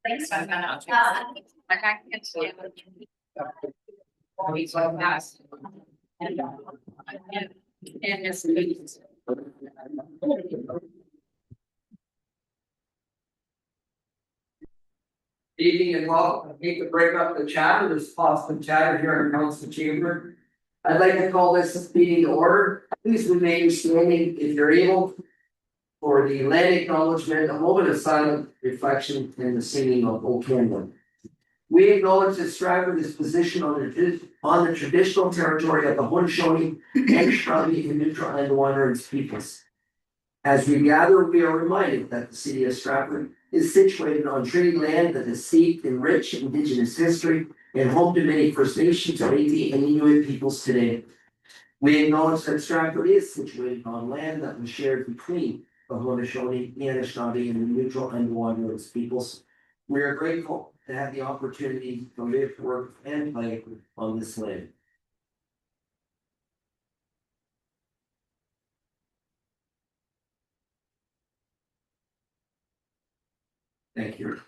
Thanks, I'm gonna. I can't see it. Always like that. And it's. Evening and welcome. I hate to break up the chatter, there's constant chatter here in council chamber. I'd like to call this meeting to order. Please remain standing if you're able. For the land acknowledgement, a moment of silent reflection and the singing of Old Candle. We acknowledge that Stratford is positioned on the traditional territory of the Haudenosaunee, Anishinaabe, and Neutral Island Wanderers peoples. As we gather, we are reminded that the city of Stratford is situated on treaty land that is steeped in rich Indigenous history and home to many First Nations, Métis, and Inuit peoples today. We acknowledge that Stratford is situated on land that was shared between the Haudenosaunee, the Anishinaabe, and the Neutral Island Wanderers peoples. We are grateful to have the opportunity to live, work, and play on this land. Thank you.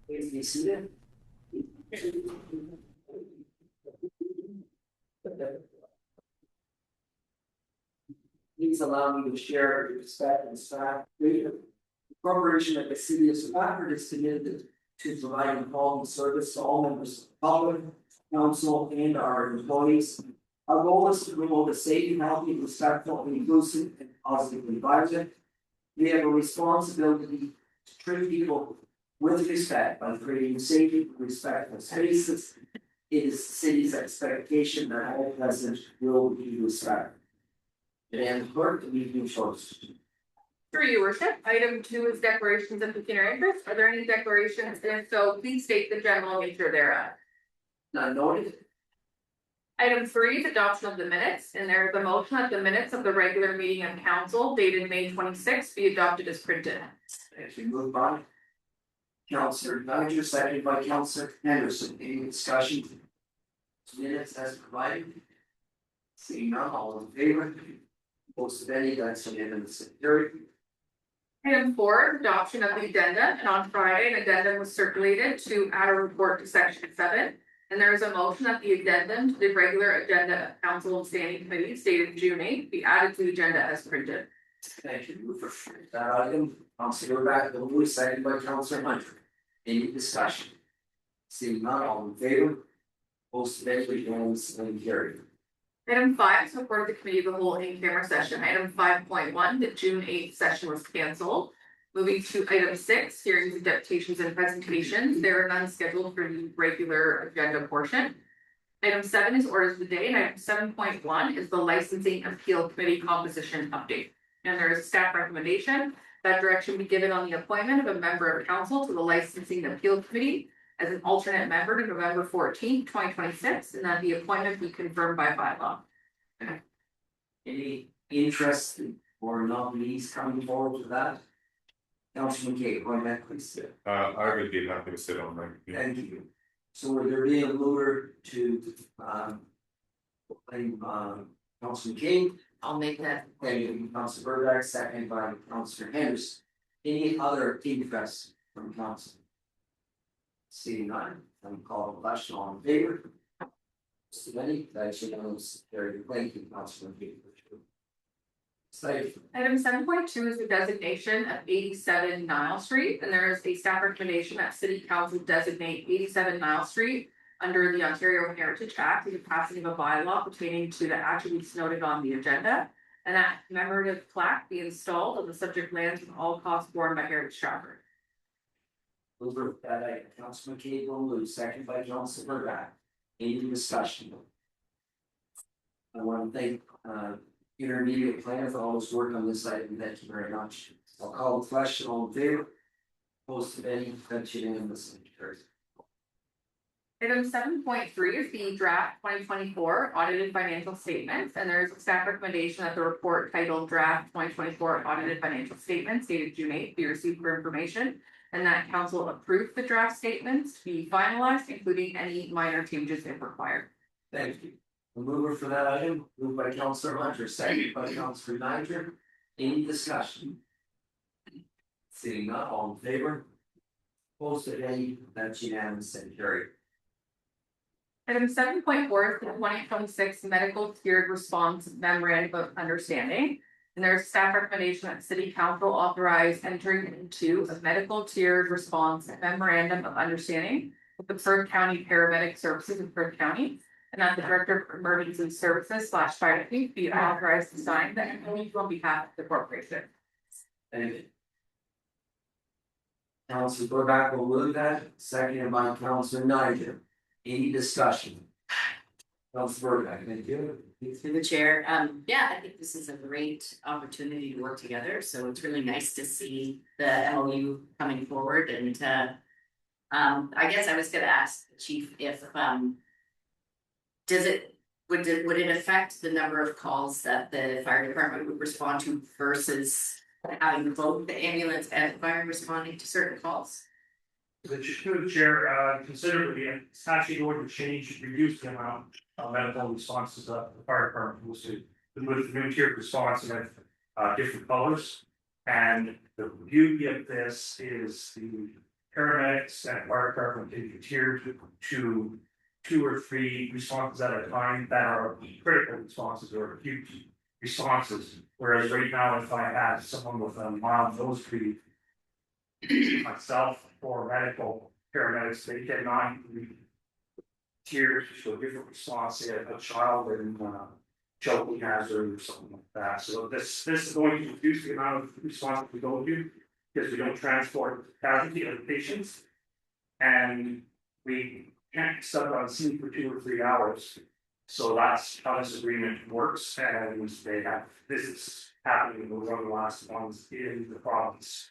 Please be seated. Please allow me to share the respect and staff. The corporation of the city of Stratford is committed to providing quality service to all members of the public, council, and our employees. Our goal is to promote a safe, healthy, respectful, inclusive, and positive environment. We have a responsibility to treat people with respect by creating safe and respectful spaces. It is the city's expectation that all residents will be respected. And clerk, the meeting first. Through your worship, item 2 is declarations of pecuniary interest. Are there any declarations? And if so, please state the general nature thereof. None noted. Item 3 is adoption of the minutes, and there is a motion that the minutes of the regular meeting of council dated May 26th be adopted as printed. Thank you. Moved by Councillor Nigel, seconded by Councillor Henderson. Any discussion? Minutes as provided. Seeing none, all in favor? Opposed to any, that's unanimous. Carried. Item 4, adoption of the addenda, and on Friday, an addendum was circulated to add a report to section 7. And there is a motion that the addendum to the regular agenda of council and standing committees dated June 8th be added to the agenda as printed. Thank you for that item. Councillor back, the seconded by Councillor Hunter. Any discussion? Seeing none, all in favor? Opposed to any, unanimous and carried. Item 5, support of the committee of the whole in camera session. Item 5.1, the June 8th session was canceled. Moving to item 6, hearings and deputations and presentations. There are none scheduled for the regular agenda portion. Item 7 is orders of the day, and item 7.1 is the licensing appeal committee composition update. And there is a staff recommendation that direction be given on the appointment of a member of council to the licensing appeal committee as an alternate member to November 14th, 2026, and that the appointment be confirmed by bylaw. Any interest or nominees coming forward with that? Councilman Kate, go ahead, please. I would be happy to sit on that. Thank you. So would there be a mover to, Councilman King? I'll make that. Thank you, Councilor Burback, second by Councilor Henderson. Any other requests from council? Seeing none, then call the question, all in favor? So many, that should very thank you, Councilor King. Safe. Item 7.2 is the designation of 87 Nile Street, and there is a staff recommendation that City Council designate 87 Nile Street under the Ontario Heritage Act in the passing of a bylaw pertaining to the attributes noted on the agenda, and that commemorative plaque be installed on the subject lands with all costs borne by Heritage Stratford. Mover that item, Councilman Kate will move, second by Councilor Burback. Any discussion? I want to thank intermediate plan for all his work on this item. Thank you very much. I'll call the question, all in favor? Opposed to any, that's unanimous. Item 7.3 is the draft 2024 audited financial statements, and there is a staff recommendation that the report titled Draft 2024 Audited Financial Statements dated June 8th be received for information, and that council approve the draft statements to be finalized, including any minor changes if required. Thank you. The mover for that item, moved by Councilor Hunter, second by Councilor Niger. Any discussion? Seeing none, all in favor? Opposed to any, that's unanimous and carried. Item 7.4 is the 2026 Medical Tiered Response Memorandum of Understanding. And there's staff recommendation that City Council authorize entering into a medical tiered response memorandum of understanding with the Perth County Paramedic Services in Perth County. And that the Director of Emergency Services / Fire Chief be authorized to sign the MOU on behalf of the corporation. Thank you. Councilor Burback will move that, seconded by Councilor Niger. Any discussion? Councilor Burback, thank you. Through the chair, yeah, I think this is a great opportunity to work together, so it's really nice to see the MOU coming forward, and I guess I was gonna ask the chief if would it affect the number of calls that the fire department would respond to versus having both the ambulance and the fire responding to certain calls? The chair, considerably, it's actually going to change, reduce the amount of medical responses that the fire department will see. With the new tiered response with different colors. And the beauty of this is the paramedics and fire department can be tiered to 2 or 3 responses at a time that are critical responses or acute responses. Whereas right now, if I had someone with a mild nose bleed, myself or medical paramedics, they cannot be tiered to a different response, say a child in choking hazard or something like that. So this is going to reduce the amount of response we go to because we don't transport casualty of the patients, and we can't set on scene for 2 or 3 hours. So that's how this agreement works, and they have this is happening in one of the last ones in the province,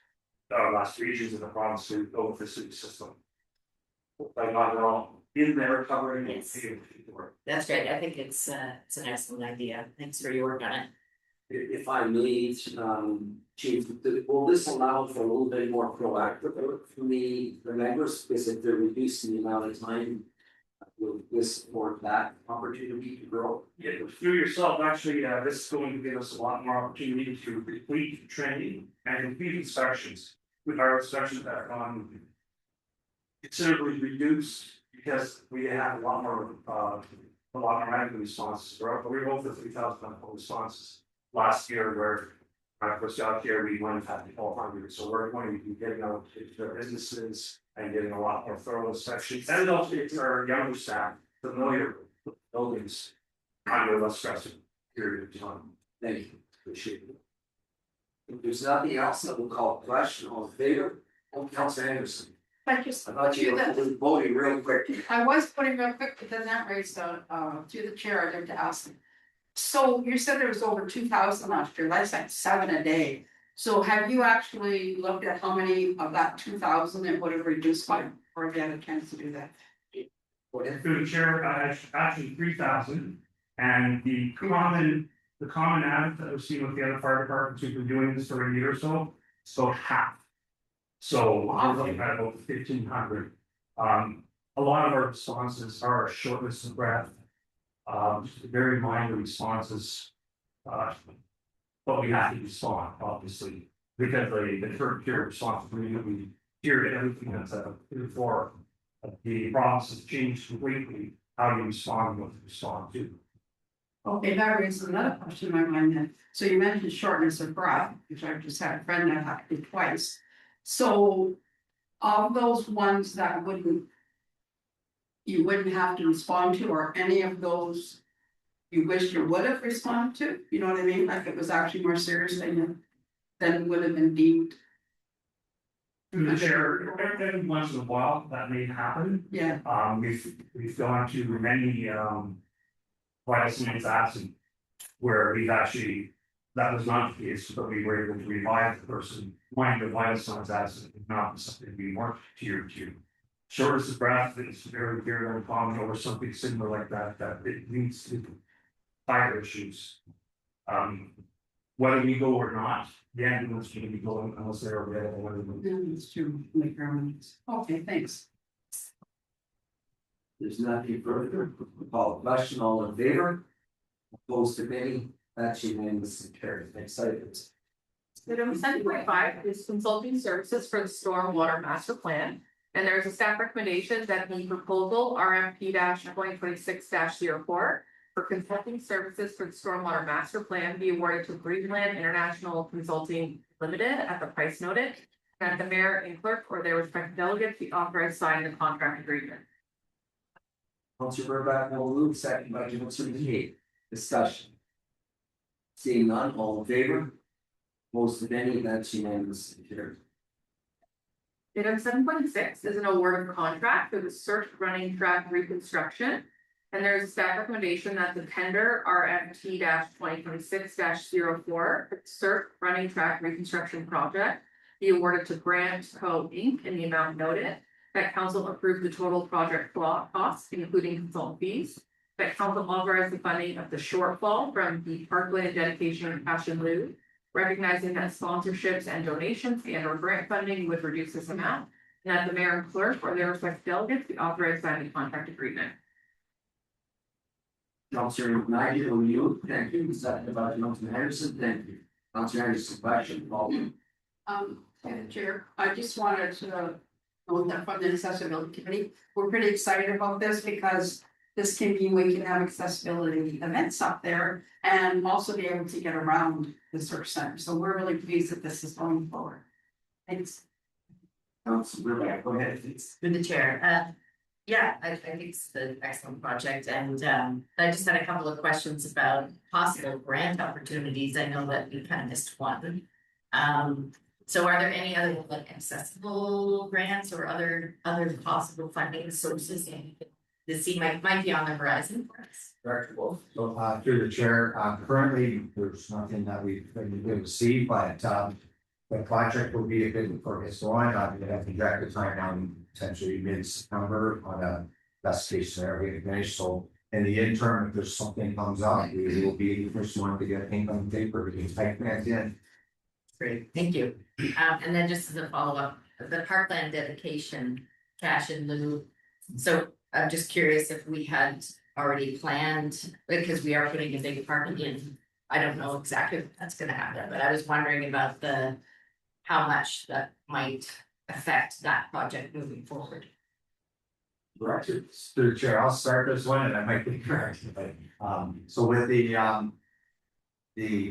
last regions of the province to go with the city system. Like not at all in there covering it. Yes. That's great. I think it's an excellent idea. Thanks for your work on it. If I may, Chief, will this allow for a little bit more proactive work from the members, because if they're reducing the amount of time, will this support that opportunity to grow? Yeah, through yourself, actually, this is going to give us a lot more opportunity to complete training and complete inspections. With our inspections that are gone considerably reduced because we have a lot more medical responses. We were over 3,000 medical responses last year, where when I first got here, we went at 1,200. So we're going to be getting out to their businesses and getting a lot more thorough inspections. And also it's our younger staff familiar with buildings under a less stressful period of time. Thank you, appreciate it. If there's nothing else, I will call a question, all in favor? Councilor Anderson. I just, I thought you were voting real quick. I was putting real quick, but then that raised through the chair, I'd like to ask. So you said there was over 2,000 last year, that's like 7 a day. So have you actually looked at how many of that 2,000 it would have reduced by, or have you had a chance to do that? Through the chair, actually 3,000, and the common average that we've seen with the other fire departments who've been doing this for a year or so, half. So we're looking at about 1,500. A lot of our responses are shortness of breath. Very minor responses. But we have to respond, obviously, because the third tier response, we hear everything that's before. The process has changed completely, how you respond, and what you respond to. Okay, that raises another question in my mind then. So you mentioned shortness of breath, which I've just had a friend that had to do twice. So of those ones that you wouldn't have to respond to, or any of those you wish you would have responded to, you know what I mean? Like it was actually more serious than would have been deemed. Through the chair, every once in a while, that may happen. Yeah, We've gone to many, vital signs absent. Where we've actually, that was not the case, but we were able to revive the person, when the vital signs absent, if not something we weren't tier two. Shortness of breath is very, very uncommon, or something similar like that, that it leads to higher issues. Whether we go or not, the ambulance is going to be going unless they're available. it's true, like garments. Okay, thanks. There's nothing further. Call the question, all in favor? Opposed to any, that's unanimous and carried. Next item. Item 7.5 is consulting services for the stormwater master plan. And there is a staff recommendation that the proposal RFP 2026 04 for consulting services for the stormwater master plan be awarded to Greenland International Consulting Limited at the price noted. And the mayor and clerk or their respective delegates be authorized to sign the contract agreement. Councilor Burbach will move, second by Councilor McKay. Discussion. Seeing none, all in favor? Opposed to any, that's unanimous and carried. Item 7.6 is an award of contract for the CERT running track reconstruction. And there is a staff recommendation that the tender RFT 2026 04 for the CERT running track reconstruction project be awarded to Grant Co. Inc. in the amount noted. That council approved the total project costs, including consultant fees. That council authorized the funding of the shortfall from the parkland dedication and cash in lieu, recognizing that sponsorships and donations and or grant funding would reduce this amount. And that the mayor and clerk or their respective delegates be authorized to sign the contract agreement. Councilor Nigel, will you? Thank you. Second by Councilor Henderson, thank you. Councilor Henderson, question, Paul. Madam Chair, I just wanted to note that from the accessibility committee, we're pretty excited about this because this can mean we can have accessibility events up there and also be able to get around the search center. So we're really pleased that this is going forward. Thanks. Councilor Burbach, go ahead, please. Through the chair, yeah, I think it's an excellent project, and I just had a couple of questions about possible grant opportunities. I know that we kind of missed one. So are there any other like accessible grants or other possible funding sources that seem might be on the horizon for us? Director Wolf. So, through the chair, currently, there's nothing that we've been able to see, but, the project will be a bit for his one, we have projected time down potentially mid-September on a best case scenario to finish, so. In the interim, if there's something comes up, we will be the first one to get ink on paper, we can type that in. Great, thank you. And then just as a follow-up, the parkland dedication cash in lieu. So I'm just curious if we had already planned, because we are putting a big parking in. I don't know exactly if that's gonna happen, but I was wondering about how much that might affect that project moving forward. Director, through the chair, I'll start this one and I might be correct, but, so with the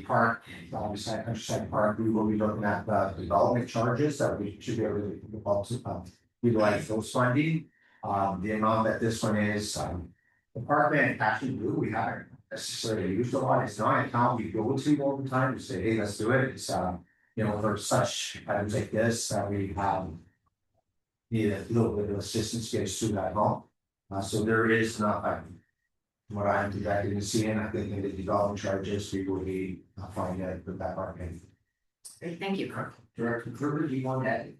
park, beside Countryside Park, we will be looking at the development charges that we should be able to utilize those funding. The amount that this one is, the park man actually do, we haven't necessarily used a lot, it's not an account we go to all the time to say, hey, let's do it, it's you know, for such items like this, we need a little bit of assistance to get us through that home. So there is not, what I'm projecting to see, and I think in the development charges, we will be finding out with that part. Great, thank you. Director Kruger, do you want to add?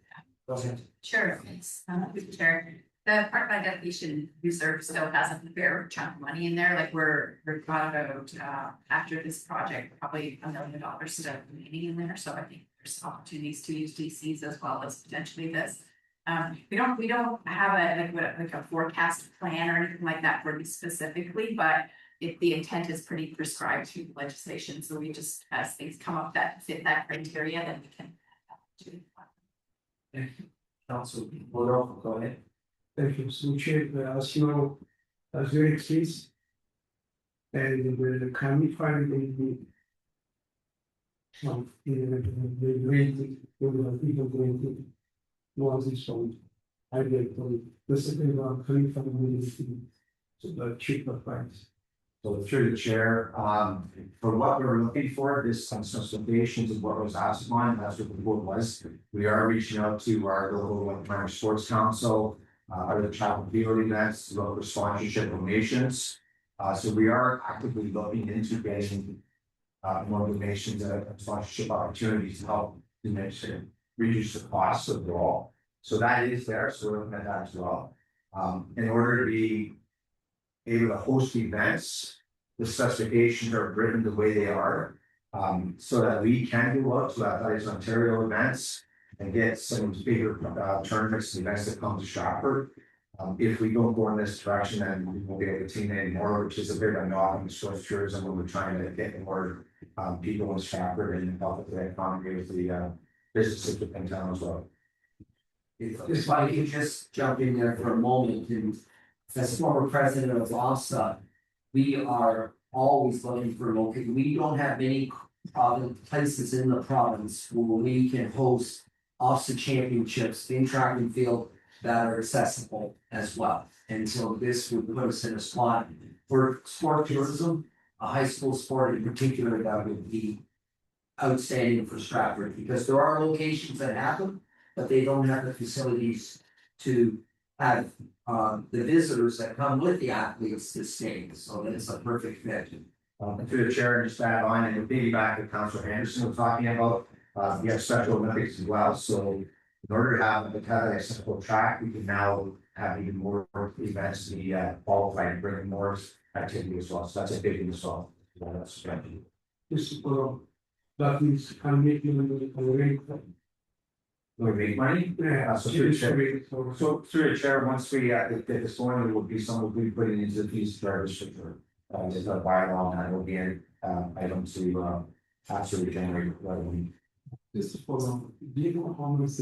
Go ahead. Sure, thanks, Mr. Chair. The park by dedication reserve still has a fair chunk of money in there, like we're got about after this project, probably $1 million still remaining in there, so I think there's opportunities to use DCs as well as potentially this. We don't have a forecast plan or anything like that for these specifically, but if the intent is pretty prescribed through the legislation, so we just, as things come up that fit that criteria, then we can. Council, go ahead. Thank you, so Chair, as you know, as your case. And the county finally. The great, people going to. Was installed. I get this is about 25 million. So the cheaper price. So through the chair, for what we're looking for, this some specifications of what was asked on, that's what the board was. We are reaching out to our local minor sports council, other chapel field events, local sponsorship donations. So we are actively looking into getting more donations and sponsorship opportunities to help reduce the costs of the all. So that is there, so we're looking at that as well. In order to be able to host events, the specifications are written the way they are, so that we can go out to Athletics Ontario events and get some bigger tournaments and events that come to Stratford. If we don't go in this direction, then we won't be able to team anymore, which is a bit of a knock on the sports tourism when we're trying to get more people in Stratford and help with the economy with the businesses within town as well. If I could just jump in there for a moment, and as former president of OSSA, we are always looking for local, we don't have many places in the province where we can host OSSA championships in track and field that are accessible as well. And so this would put us in a spot for sport tourism, a high school sport in particular, that would be outstanding for Stratford, because there are locations that have them, but they don't have the facilities to have the visitors that come with the athletes to stay. So it's a perfect fit. Through the chair, just add on, and maybe back to Councilor Anderson was talking about, we have Special Olympics as well. So in order to have a simple track, we can now have even more events to be qualified and bring more activity as well. So that's a big thing as well. That's This that means can make you a rate. we make money. Yeah, So through the chair, once we get this going, it will be something we put into the fees charges for. There's a bylaw and that will be an item to absolutely generate revenue. This is for do you know how much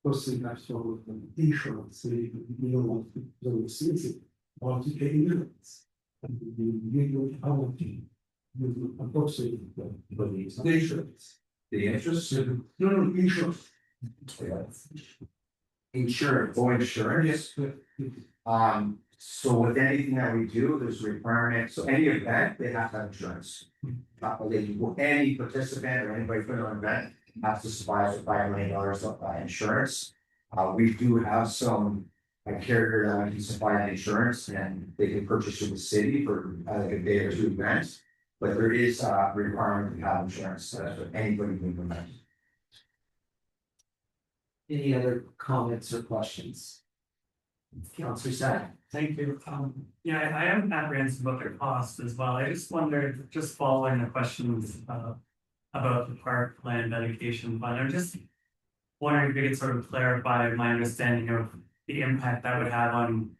person actual insurance, so you know the season, want to pay units. And you how much you approximately the insurance. The interest, No, insurance. Insurance. or insurance. Yes. So with anything that we do, there's a requirement, so any event, they have to have insurance. Any participant or anybody put on an event has to supply us with $5 million of insurance. We do have some carrier that we can supply the insurance and they can purchase through the city for like a day or two events. But there is a requirement to have insurance, for anybody can event. Any other comments or questions? Councilor Sack. Thank you. Yeah, I am apprehensive about the cost as well. I just wondered, just following the questions about the park land dedication fund, I'm just wondering if you could sort of clarify my understanding of the impact that would have on,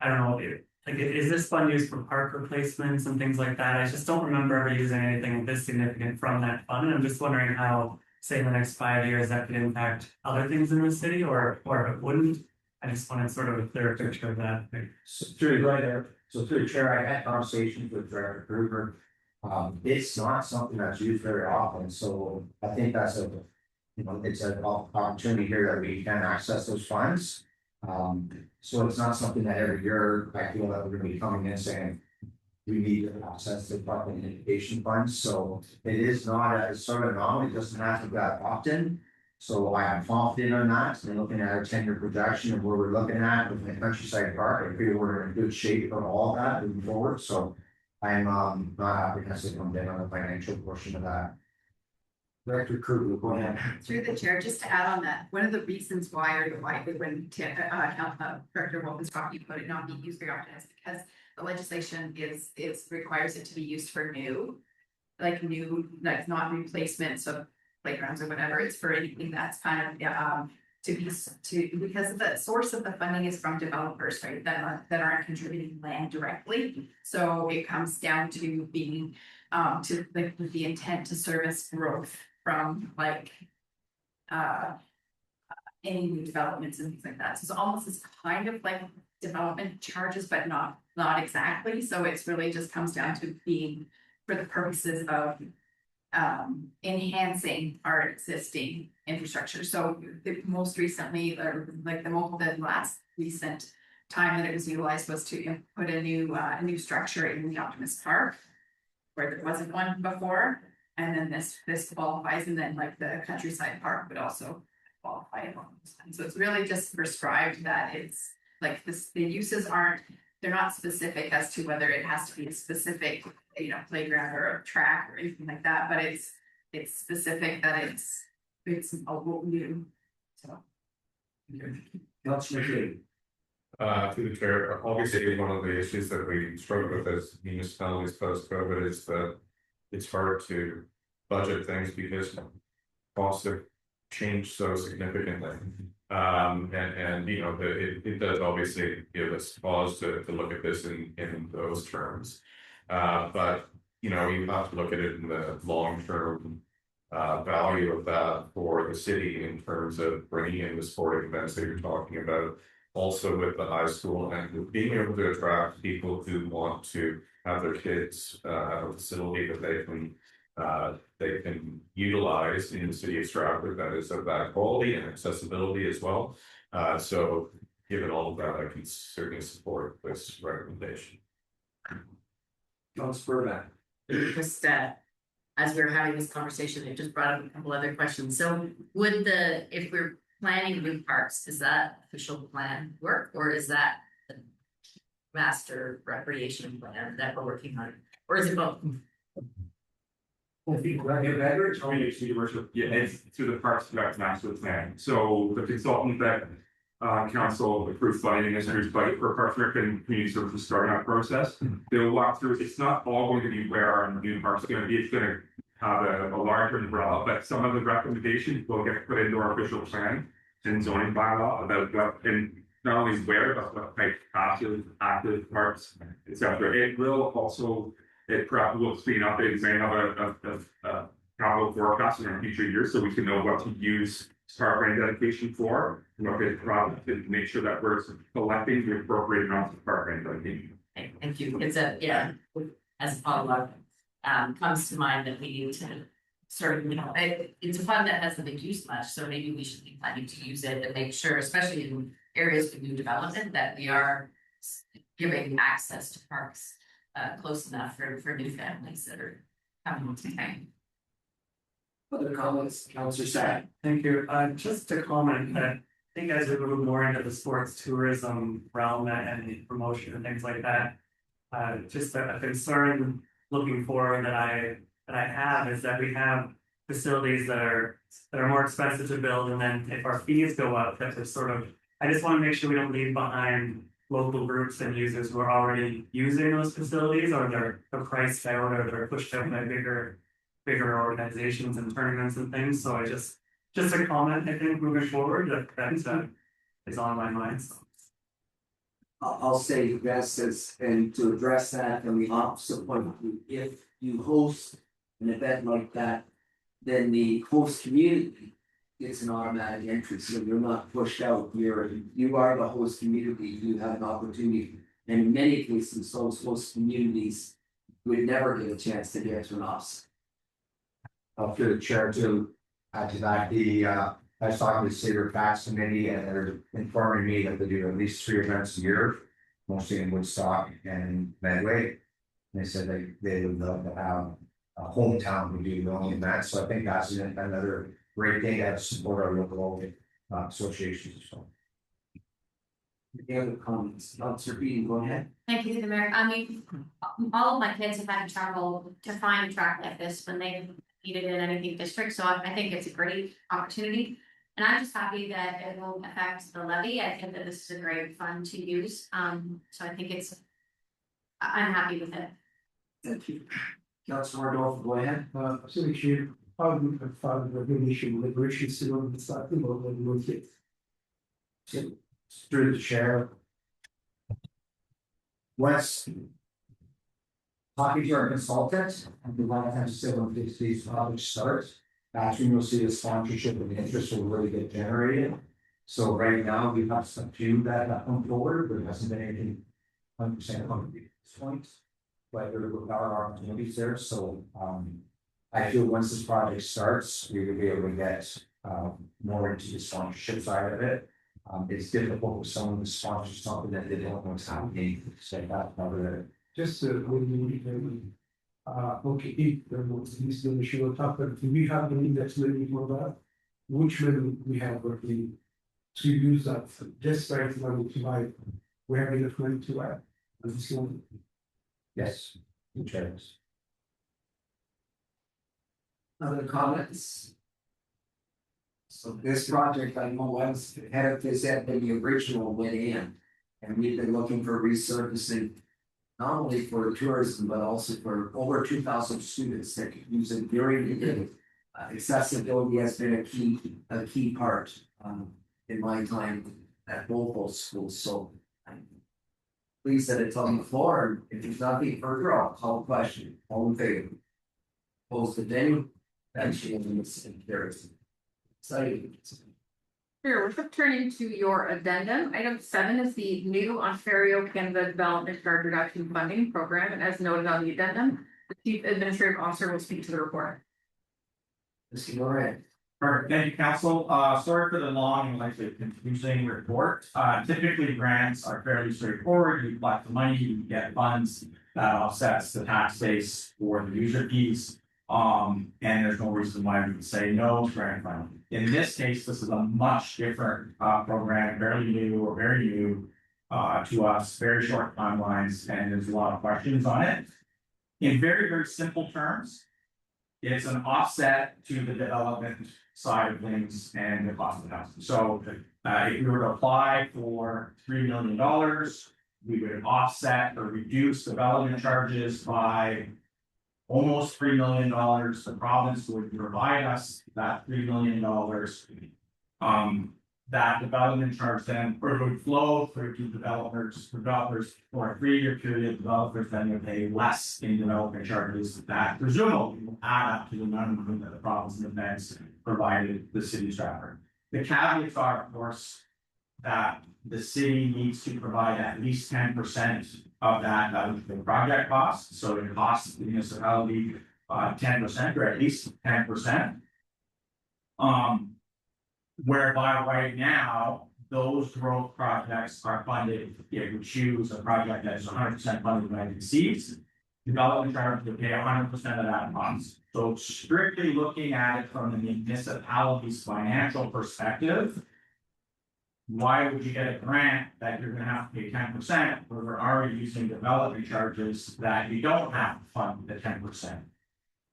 I don't know, is this fund used for park replacements and things like that? I just don't remember ever using anything this significant from that fund. And I'm just wondering how, say, in the next 5 years, that could impact other things in the city or it wouldn't. I just wanted sort of a clearer picture of that. So through the chair, I had conversations with Director Kruger. It's not something that's used very often, so I think that's it's an opportunity here that we can access those funds. So it's not something that every year I feel that we're gonna be coming in saying we need to access the parking and education funds, so it is not a sort of anomaly, it doesn't have to be that often. So I am confident on that, and looking at our 10-year projection and where we're looking at with the countryside park, I feel we're in good shape for all of that moving forward, so I'm not apprehensive on the financial portion of that. Director Kruger, go ahead. Through the chair, just to add on that, one of the reasons why when Director Wolf is talking about it not being used very often is because the legislation requires it to be used for new. like new, like not replacements of playgrounds or whatever, it's for anything that's kind of, because the source of the funding is from developers, right, that aren't contributing land directly. So it comes down to being, to like with the intent to service growth from like, any new developments and things like that. So it's almost it's kind of like development charges, but not exactly. So it's really just comes down to being for the purposes of enhancing our existing infrastructure. So most recently, or like the last recent time that it was utilized was to put a new structure in the Optimist Park where there wasn't one before. And then this qualifies, and then like the Countryside Park would also qualify along those lines. So it's really just prescribed that it's like this, the uses aren't, they're not specific as to whether it has to be a specific, playground or a track or anything like that, but it's specific that it's a new, so. Through the chair, obviously one of the issues that we struggle with as municipalities post-COVID is that it's hard to budget things because costs have changed so significantly. It does obviously give us pause to look at this in those terms. But you have to look at it in the long-term value of that for the city in terms of bringing in the sporting events that you're talking about. Also with the high school and being able to attract people who want to have their kids have a facility that they can utilize in the city of Stratford that is of that quality and accessibility as well. So given all of that, I can certainly support this recommendation. Just as we were having this conversation, it just brought up a couple other questions. So if we're planning new parks, is that official plan work, or is that the master recreation plan that we're working on, or is it both? Yeah, it's through the Parks and Rec master plan. So the consultant that council approved funding this year's budget for Parks and Rec and community services starting out process. They'll walk through. It's not all going to be where our new parks are going to be. It's going to have a larger umbrella, but some of the recommendations will get put into our official plan and zoning bylaw about what and not only where, but what type active parks, etc. It will also, it probably will speed up. It may have a capital forecast in our future years, so we can know what to use park land dedication for, and what the product to make sure that we're collecting the appropriate amounts of park land dedication. Thank you. It's as a follow-up, comes to mind that we need to sort of, it's a fund that hasn't been used much, so maybe we should be planning to use it and make sure, especially in areas with new development, that we are giving access to parks close enough for new families that are coming to town. Other comments, Councillor Sad? Thank you. Just to comment that I think as we move more into the sports tourism realm and the promotion and things like that, just a concern looking forward that I have is that we have facilities that are more expensive to build, and then if our fees go up, that there's sort of, I just want to make sure we don't leave behind local groups and users who are already using those facilities, or they're priced out, or they're pushed out by bigger organizations and tournaments and things. So I just a comment, I think moving forward that is on my mind. So. I'll say yes, and to address that from the opposite point of view, if you host an event like that, then the host community gets an automatic entry, so you're not pushed out. You are the host community, you have an opportunity, and in many cases, those host communities would never get a chance to get to an offset. Through the chair to add to that, I was talking to the Saber Tax Committee, and they're informing me that they do at least 3 events a year, mostly in Woodstock and Medway. And they said they would love to have a hometown would be the only event. So I think that's another great thing to support our local associations as well. Any other comments? Councillor Bean, go ahead. Thank you, the mayor. I mean, all of my kids have had trouble to find a track like this when they've needed in anything district, so I think it's a great opportunity. And I'm just happy that it won't affect the levy. I think that this is a great fund to use. So I think I'm happy with it. Thank you. Councilor Rodolfo, go ahead. So Chair, how do you file the regulation, liberation, civil, and starting of the negotiate? Through the chair. Once. Talking to our consultant, and the lot of times say when these projects start, that's when you'll see the sponsorship and interest will really get generated. So right now, we have some few that have come forward, but it hasn't been anything 100% on this point. But there are opportunities there, so I feel once this project starts, we will be able to get more into the sponsorship side of it. It's difficult for someone to sponsor something that they don't know what's happening, so that's probably Just when you, okay, if there was this the issue of top, but do we have any that's ready for that? Which one we have working to use that, just right money to buy, we have enough money to add. And this one, yes, the chairs. Other comments? So this project, I know I was head of this at the original went in. And we've been looking for resurfacing. Not only for tourism, but also for over 2,000 students that could use it during the day. Accessibility has been a key part in my time at both those schools, so. I'm pleased that it's on the floor, and if there's nothing further, I'll call the question, all in favor? Opposed to any? That's unanimous and carries. Exciting. Here, we're turning to your addendum. Item 7 is the new Ontario Canada Development Charge Reduction Funding Program, and as noted on the addendum, the Chief Administrative Officer will speak to the report. Mr. Moran. Perfect, thank you, council. Sorry for the long and likely confusing report. Typically grants are fairly straightforward. You collect the money, you get funds that offsets the tax base for the user fees. And there's no reason why we would say no to grant funding. In this case, this is a much different program, fairly new or very new to us, very short timelines, and there's a lot of questions on it. In very, very simple terms, it's an offset to the development side of things and the cost of housing. So if we were to apply for $3 million, we would offset or reduce development charges by almost $3 million. The province would provide us that $3 million. That development charge then would flow through to developers for a 3-year period. Developers then would pay less in development charges that presumably will add up to the number that the province and the banks provided the city of Stratford. The caveats are, of course, that the city needs to provide at least 10% of that of the project cost. So it costs the municipality 10% or at least 10%. Whereby right now, those growth projects are funded, if we choose a project that is 100% funded by the seeds, development charge would pay 100% of that cost. So strictly looking at it from the municipality's financial perspective, why would you get a grant that you're gonna have to pay 10% where we're already using development charges that you don't have to fund the 10%?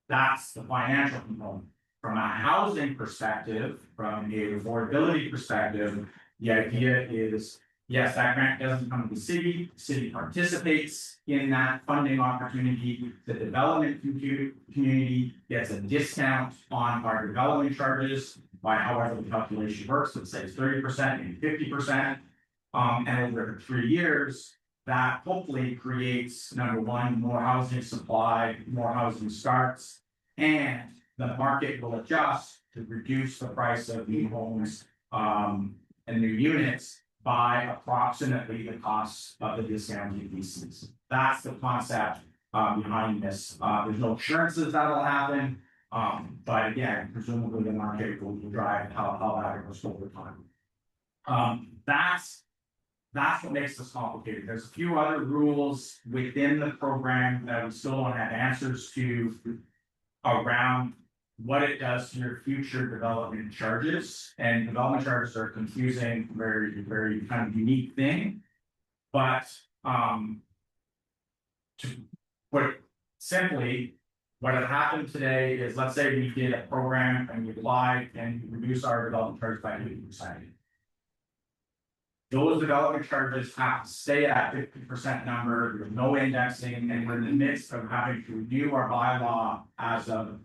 That's the financial component. From a housing perspective, from a affordability perspective, the idea is, yes, that grant doesn't come to the city participates in that funding opportunity. The development community gets a discount on our development charges by however the calculation works, let's say it's 30%, maybe 50%. And over 3 years, that hopefully creates, number one, more housing supply, more housing starts, and the market will adjust to reduce the price of new homes and new units by approximately the cost of the discounted leases. That's the concept behind this. There's no assurances that'll happen, but again, presumably the market will drive how that goes over time. That's what makes this complicated. There's a few other rules within the program that we still don't have answers to around what it does to your future development charges. And development charges are confusing, very, very kind of unique thing. But to put it simply, what had happened today is, let's say we did a program and we applied and we reduce our development charge by 80%. Those development charges have to stay at 50% number, there's no indexing, and we're in the midst of having to review our bylaw as of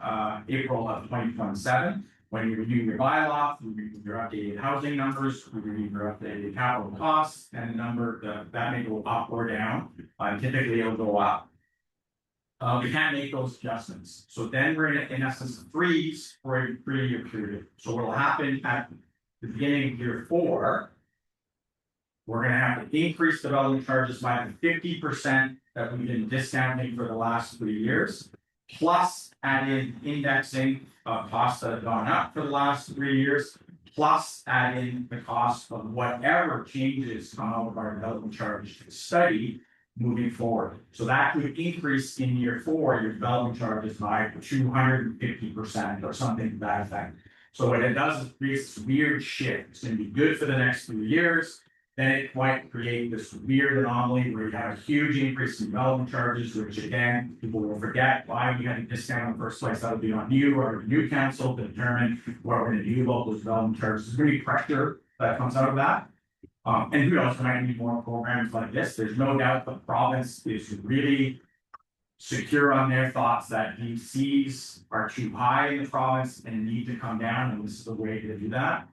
April of 2027. When you review your bylaw, you review your updated housing numbers, you review your updated capital costs, and the number that may go up or down. Typically it'll go up. We can't make those adjustments. So then we're in essence freeze for a 3-year period. So what will happen at the beginning of year 4, we're gonna have to increase development charges by the 50% that we've been discounting for the last 3 years, plus add in indexing of costs that have gone up for the last 3 years, plus add in the cost of whatever changes come out of our development charge study moving forward. So that could increase in year 4, your development charges by 250% or something to that effect. So what it does is create this weird shift. It's gonna be good for the next 3 years. Then it might create this weird anomaly where you have a huge increase in development charges, which again, people will forget why we had a discount in the first place. That'll be on you or the new council to determine what we're gonna do about those development charges. There's gonna be pressure that comes out of that. And who knows, there might need more programs like this. There's no doubt the province is really secure on their thoughts that DCs are too high in the province and need to come down, and this is the way to do that.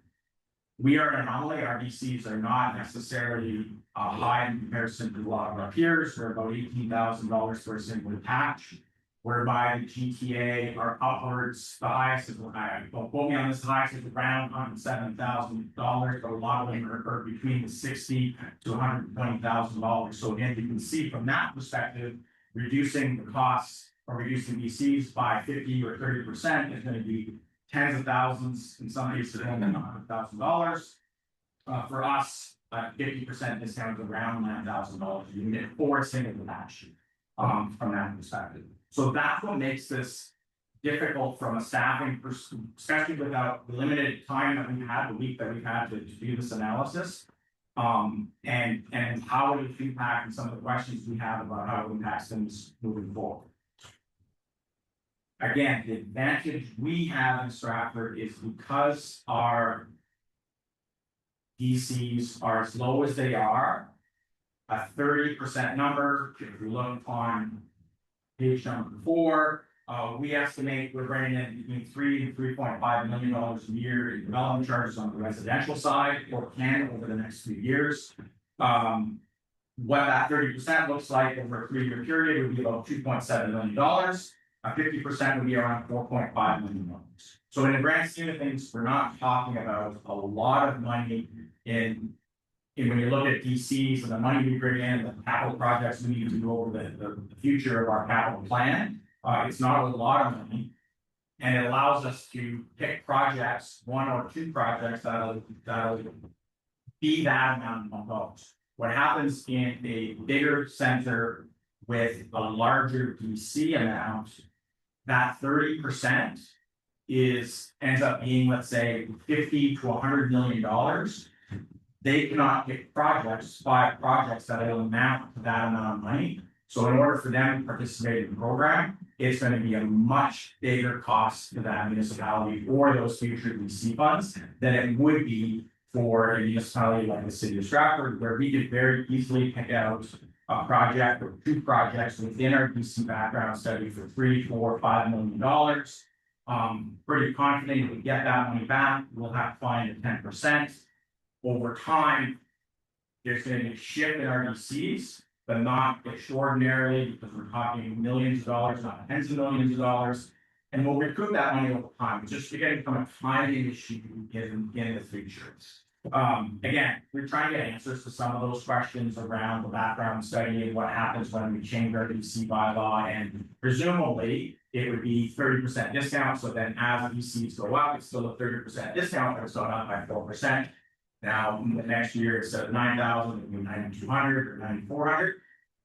We are an anomaly. Our DCs are not necessarily high in comparison to a lot of our peers. We're about $18,000 for a single attach, whereby the GTA are upwards. The highest is, well, quote me on this, the highest is around $107,000, but a lot of them are between the $60,000 to $120,000. So again, you can see from that perspective, reducing the costs or reducing DCs by 50 or 30% is going to be tens of thousands, in some cases, $100,000. For us, 50% discount around $9,000 a unit for a single attach from that perspective. So that's what makes this difficult from a staffing perspective, especially without the limited time that we've had, the week that we've had to do this analysis. And how it will impact and some of the questions we have about how it impacts things moving forward. Again, the advantage we have in Stratford is because our DCs are as low as they are, a 30% number. If you look on page number 4, we estimate we're bringing in between $3 and $3.5 million a year in development charges on the residential side for Canada over the next few years. What that 30% looks like over a 3-year period would be about $2.7 million. 50% would be around $4.5 million. So in the grand scheme of things, we're not talking about a lot of money in when you look at DCs and the money we bring in, the capital projects we need to do over the future of our capital plan. It's not a lot of money, and it allows us to pick projects, 1 or 2 projects that'll be that amount of dollars. What happens in a bigger center with a larger DC amount, that 30% ends up being, let's say, $50 to $100 million. They cannot pick projects, 5 projects that will amount to that amount of money. So in order for them to participate in the program, it's going to be a much bigger cost to that municipality or those future DC funds than it would be for a municipality like the city of Stratford, where we could very easily pick out a project or 2 projects within our DC background study for $3, $4, $5 million. Pretty confident we get that money back. We'll have to find a 10%. Over time, there's going to be a shift in our DCs, but not extraordinarily, because we're talking millions of dollars, not tens of millions of dollars. And we'll recoup that money over time. It's just getting from a timing issue in the future. Again, we're trying to get answers to some of those questions around the background study and what happens when we change our DC bylaw. And presumably, it would be 30% discount. So then as DCs go up, it's still a 30% discount, but it's going up by 4%. Now, in the next year, instead of 9,000, it'll be 9,200 or 9,400.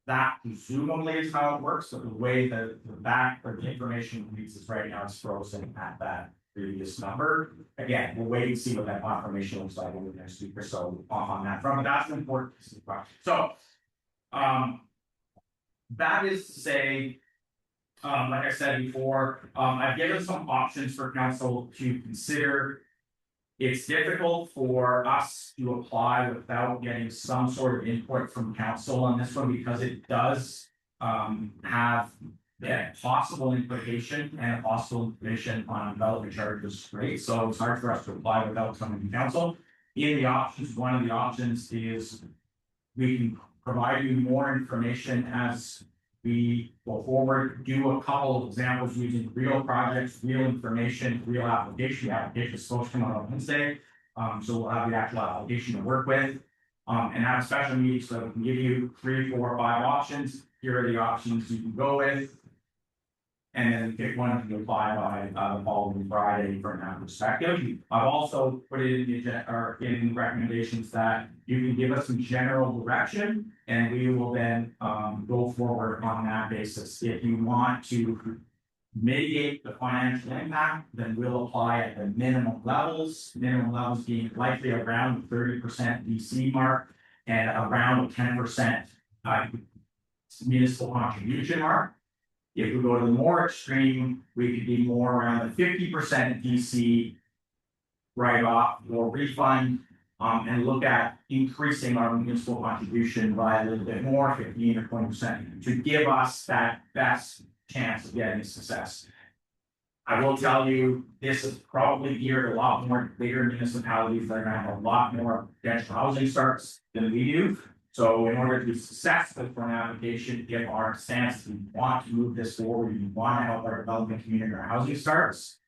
That presumably is how it works. So the way the back or the information reads is right now, it's frozen at that previous number. Again, we'll wait and see what that confirmation looks like over the next week or so on that front. But that's an important piece of the question. So that is to say, like I said before, I've given some options for council to consider It's difficult for us to apply without getting some sort of input from council on this one because it does have a possible implication and a possible implication on development charges rate. So it's hard for us to apply without coming to council. In the options, one of the options is we can provide you more information as we go forward, do a couple of examples using real projects, real information, real application. The application is supposed to come out on Wednesday. So we'll have the actual application to work with. And have a special meeting so that we can give you 3, 4, 5 options. Here are the options you can go with. And then pick one to apply by the following Friday from that perspective. I've also put it in the agenda or in recommendations that you can give us some general direction and we will then go forward on that basis. If you want to mitigate the financial impact, then we'll apply at the minimum levels being likely around the 30% DC mark and around 10% municipal contribution mark. If we go to the more extreme, we could be more around the 50% DC write-off or refund, and look at increasing our municipal contribution by a little bit more, 15 or 20%, to give us that best chance of getting success. I will tell you, this is probably geared a lot more bigger municipalities that are gonna have a lot more potential housing starts than we do. So in order to be successful for an application, if our stance, we want to move this forward, we want to help our development community, our housing starts,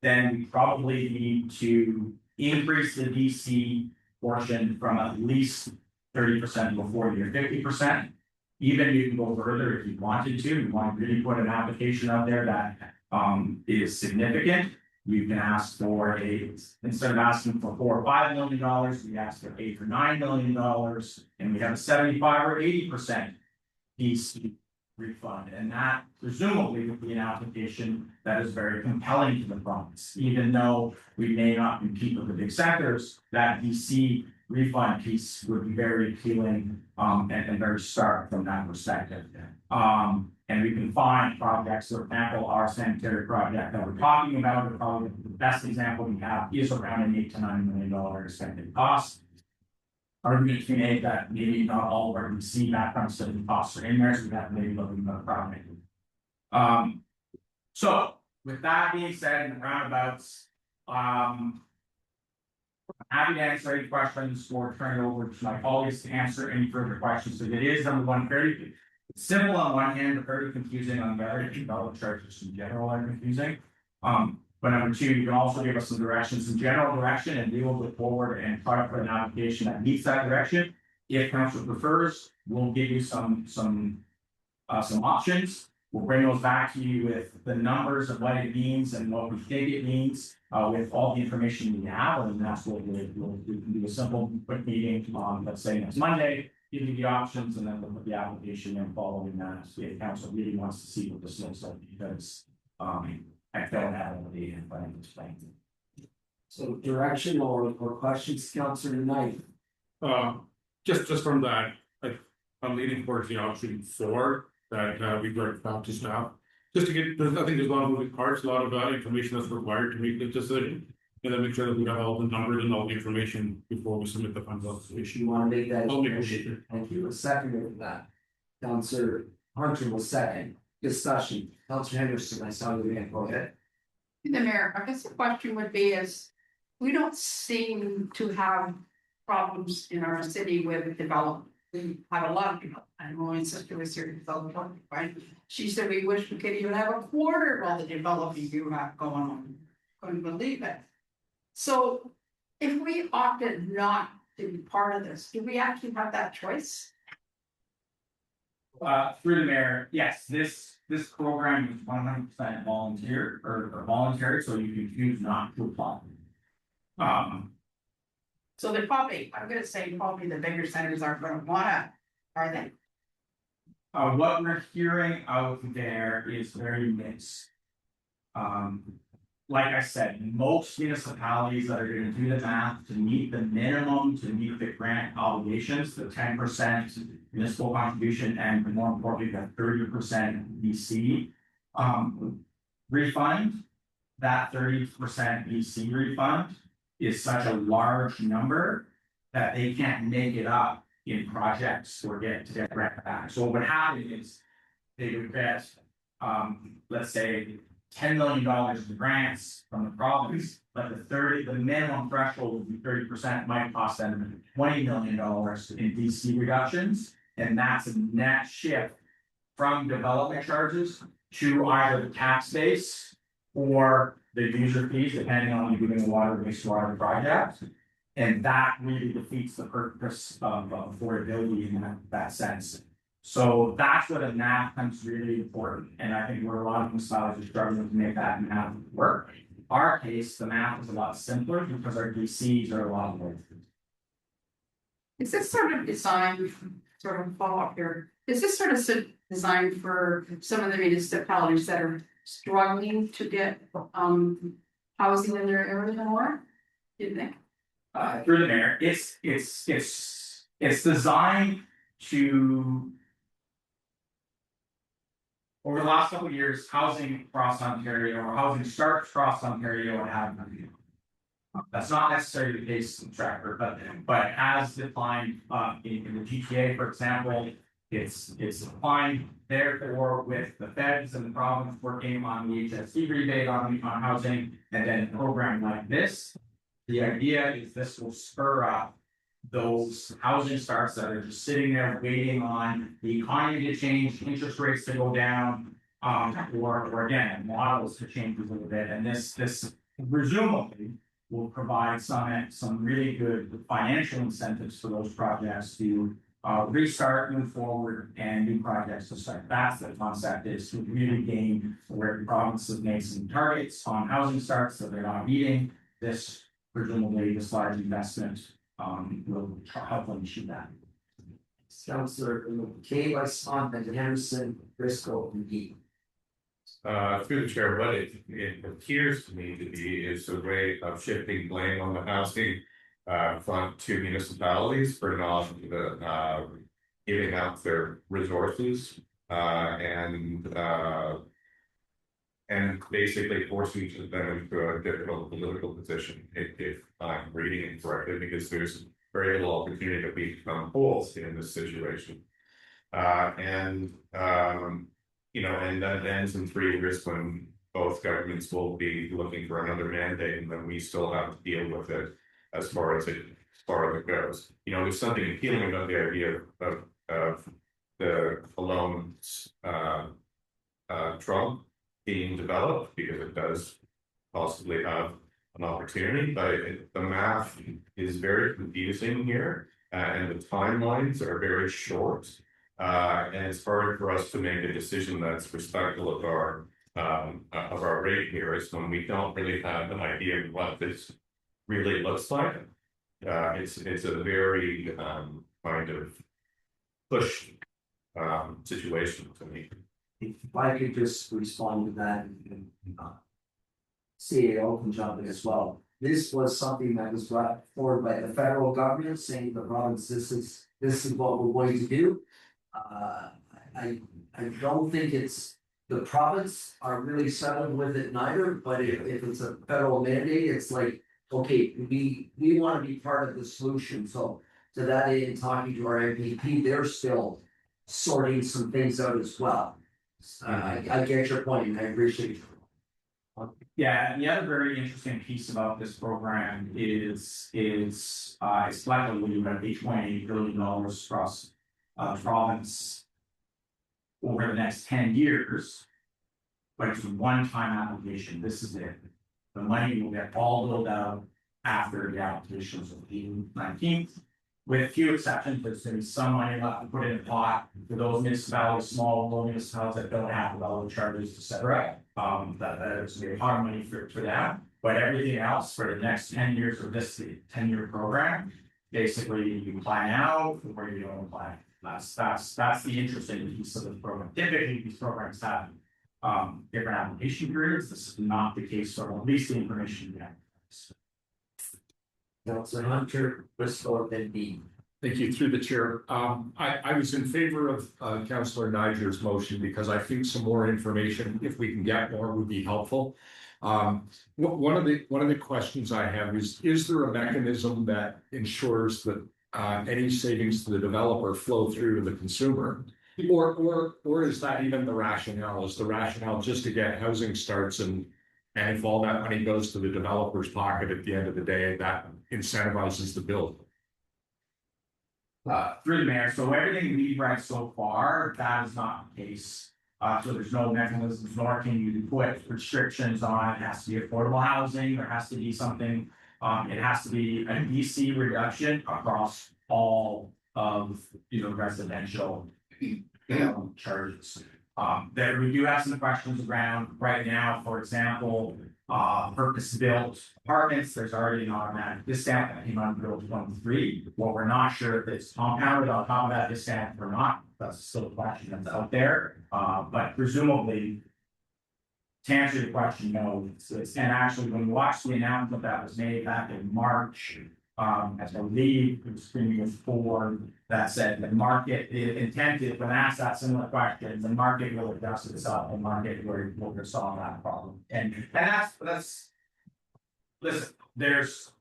then we probably need to increase the DC portion from at least 30% to 40 or 50%. Even you can go further if you wanted to. You want to really put an application out there that is significant. You can ask for instead of asking for $4 or $5 million, we ask for $8 or $9 million, and we have a 75 or 80% DC refund. And that presumably would be an application that is very compelling to the province, even though we may not compete with the big sectors. That DC refund piece would be very appealing and very stark from that perspective. And we can find projects, for example, our sanitary project that we're talking about, probably the best example we have is around an $8 to $9 million expected cost. Argument to be made that maybe not all of our DC background study costs are in there, so we have to maybe look at the project. So with that being said, in the roundabouts, I'm happy to answer any questions or turn it over to my colleagues to answer any further questions. So it is number one, very simple on one hand, but very confusing on the other. Development charges in general are confusing. But number two, you can also give us some directions, some general direction, and we will look forward and try to put an application that meets that direction. If council prefers, we'll give you some options. We'll bring those back to you with the numbers of what it means and what we think it means, with all the information we have, and that's what we can do a simple quick meeting on, let's say next Monday, give you the options, and then we'll put the application in following that. If council really wants to see what this looks like, because I don't have any data, but I can explain. So direction or questions, Councillor Knight? Just from that, I'm leaning towards the option 4 that we've read about just now. Just to get, I think there's a lot of moving parts, a lot of information that's required to make the decision, and then make sure that we have all the numbers and all the information before we submit the final application. You want to make that? I'll make a motion. Thank you. A second of that. Councillor Hunter will second. Discussion. Councillor Henderson, I saw you again. Go ahead. The mayor, I guess the question would be is, we don't seem to have problems in our city with development. We have a lot of people. I know my sister was here to develop, right? She said we wish we could even have a quarter of all the developing you have going on. Couldn't believe it. So if we opted not to be part of this, do we actually have that choice? Through the mayor, yes, this program is 100% volunteer or voluntary, so you can choose not to apply. So they're probably, I'm gonna say probably the bigger centers aren't gonna wanna, are they? What we're hearing out there is very mixed. Like I said, most municipalities that are gonna do the math to meet the minimum, to meet the grant obligations, the 10% municipal contribution, and more importantly, the 30% DC refund, that 30% DC refund is such a large number that they can't make it up in projects or get to get grant back. So what would happen is they would get, let's say, $10 million in grants from the province, but the minimum threshold would be 30%, might cost them $20 million in DC reductions. And that's a net shift from development charges to either the tax base or the user fees, depending on you doing a water wastewater project. And that really defeats the purpose of affordability in that sense. So that's where the math becomes really important. And I think where a lot of municipalities are struggling to make that math work. Our case, the math is a lot simpler because our DCs are a lot more. Is this sort of designed, sort of follow up here, is this sort of designed for some of the municipalities that are struggling to get housing in their area more? Do you think? Through the mayor, it's designed to. Over the last couple of years, housing across Ontario or housing starts across Ontario have none. That's not necessarily the case in Stratford, but has declined in the GTA, for example. It's declined. Therefore, with the feds and the province working on the HST rebate on housing, and then a program like this, the idea is this will spur up those housing starts that are just sitting there waiting on the economy to change, interest rates to go down, or again, models to change a little bit. And this presumably will provide some really good financial incentives for those projects to restart, move forward, and new projects to start. That's the concept, is to really gain where the province has made some targets on housing starts that they're not meeting. This presumably this large investment will help them achieve that. Councillor Kay by Swan and Henderson, Briscoe and Gee. Through the chair, what it appears to me to be is a way of shifting blame on the housing front to municipalities for not giving out their resources and basically forcing them into a difficult political position, if I'm reading it correctly, because there's very little opportunity to become whole in this situation. You know, and that ends in 3 years when both governments will be looking for another mandate, and then we still have to deal with it as far as it goes. You know, there's something appealing about the idea of the loans Trump being developed, because it does possibly have an opportunity, but the math is very confusing here, and the timelines are very short, and it's hard for us to make a decision that's respectful of our rate here, is when we don't really have an idea of what this really looks like. It's a very kind of push situation to me. If I could just respond to that, and CAO can jump in as well. This was something that was brought forward by the federal government, saying to the province, this is what we're going to do. I don't think the province are really settled with it neither, but if it's a federal mandate, it's like, okay, we want to be part of the solution. So to that end, talking to our MPP, they're still sorting some things out as well. I get your point, and I appreciate it. Yeah, and the other very interesting piece about this program is it's collectively about $8.8 billion across the province over the next 10 years, but it's a one-time application. This is it. The money will get all billed out after the applications of June 19th. With few exceptions, there's going to be some money left to put in a pot for those municipalities, small local municipalities that don't have development charges, etc. That is going to be a lot of money for that. But everything else for the next 10 years of this 10-year program, basically you apply now or you don't apply. That's the interesting piece of the program. Typically, these programs have different application periods. This is not the case, or at least the information we have. Councillor Hunter, Bristol, and B. Thank you, through the chair. I was in favor of Councillor Niger's motion because I think some more information, if we can get more, would be helpful. One of the questions I have is there a mechanism that ensures that any savings to the developer flow through to the consumer? Or is that even the rationale? Is the rationale just to get housing starts and if all that money goes to the developer's pocket at the end of the day, that incentivizes the build? Through the mayor, so everything we've read so far, that is not the case. So there's no mechanisms, nor can you put restrictions on, it has to be affordable housing, there has to be something. It has to be a DC reduction across all of, residential charges. There, we do have some questions around right now, for example, purpose-built apartments, there's already an automatic discount that came on Bill 23. What we're not sure if it's compounded on top of that discount or not, that's still a question that's out there. But presumably, to answer your question, no, and actually, when you watch the announcement that was made back in March, as I believe it was Premium Ford that said the market, the intent is when asked that similar question, the market will adjust itself, the market will solve that problem. And that's listen, there's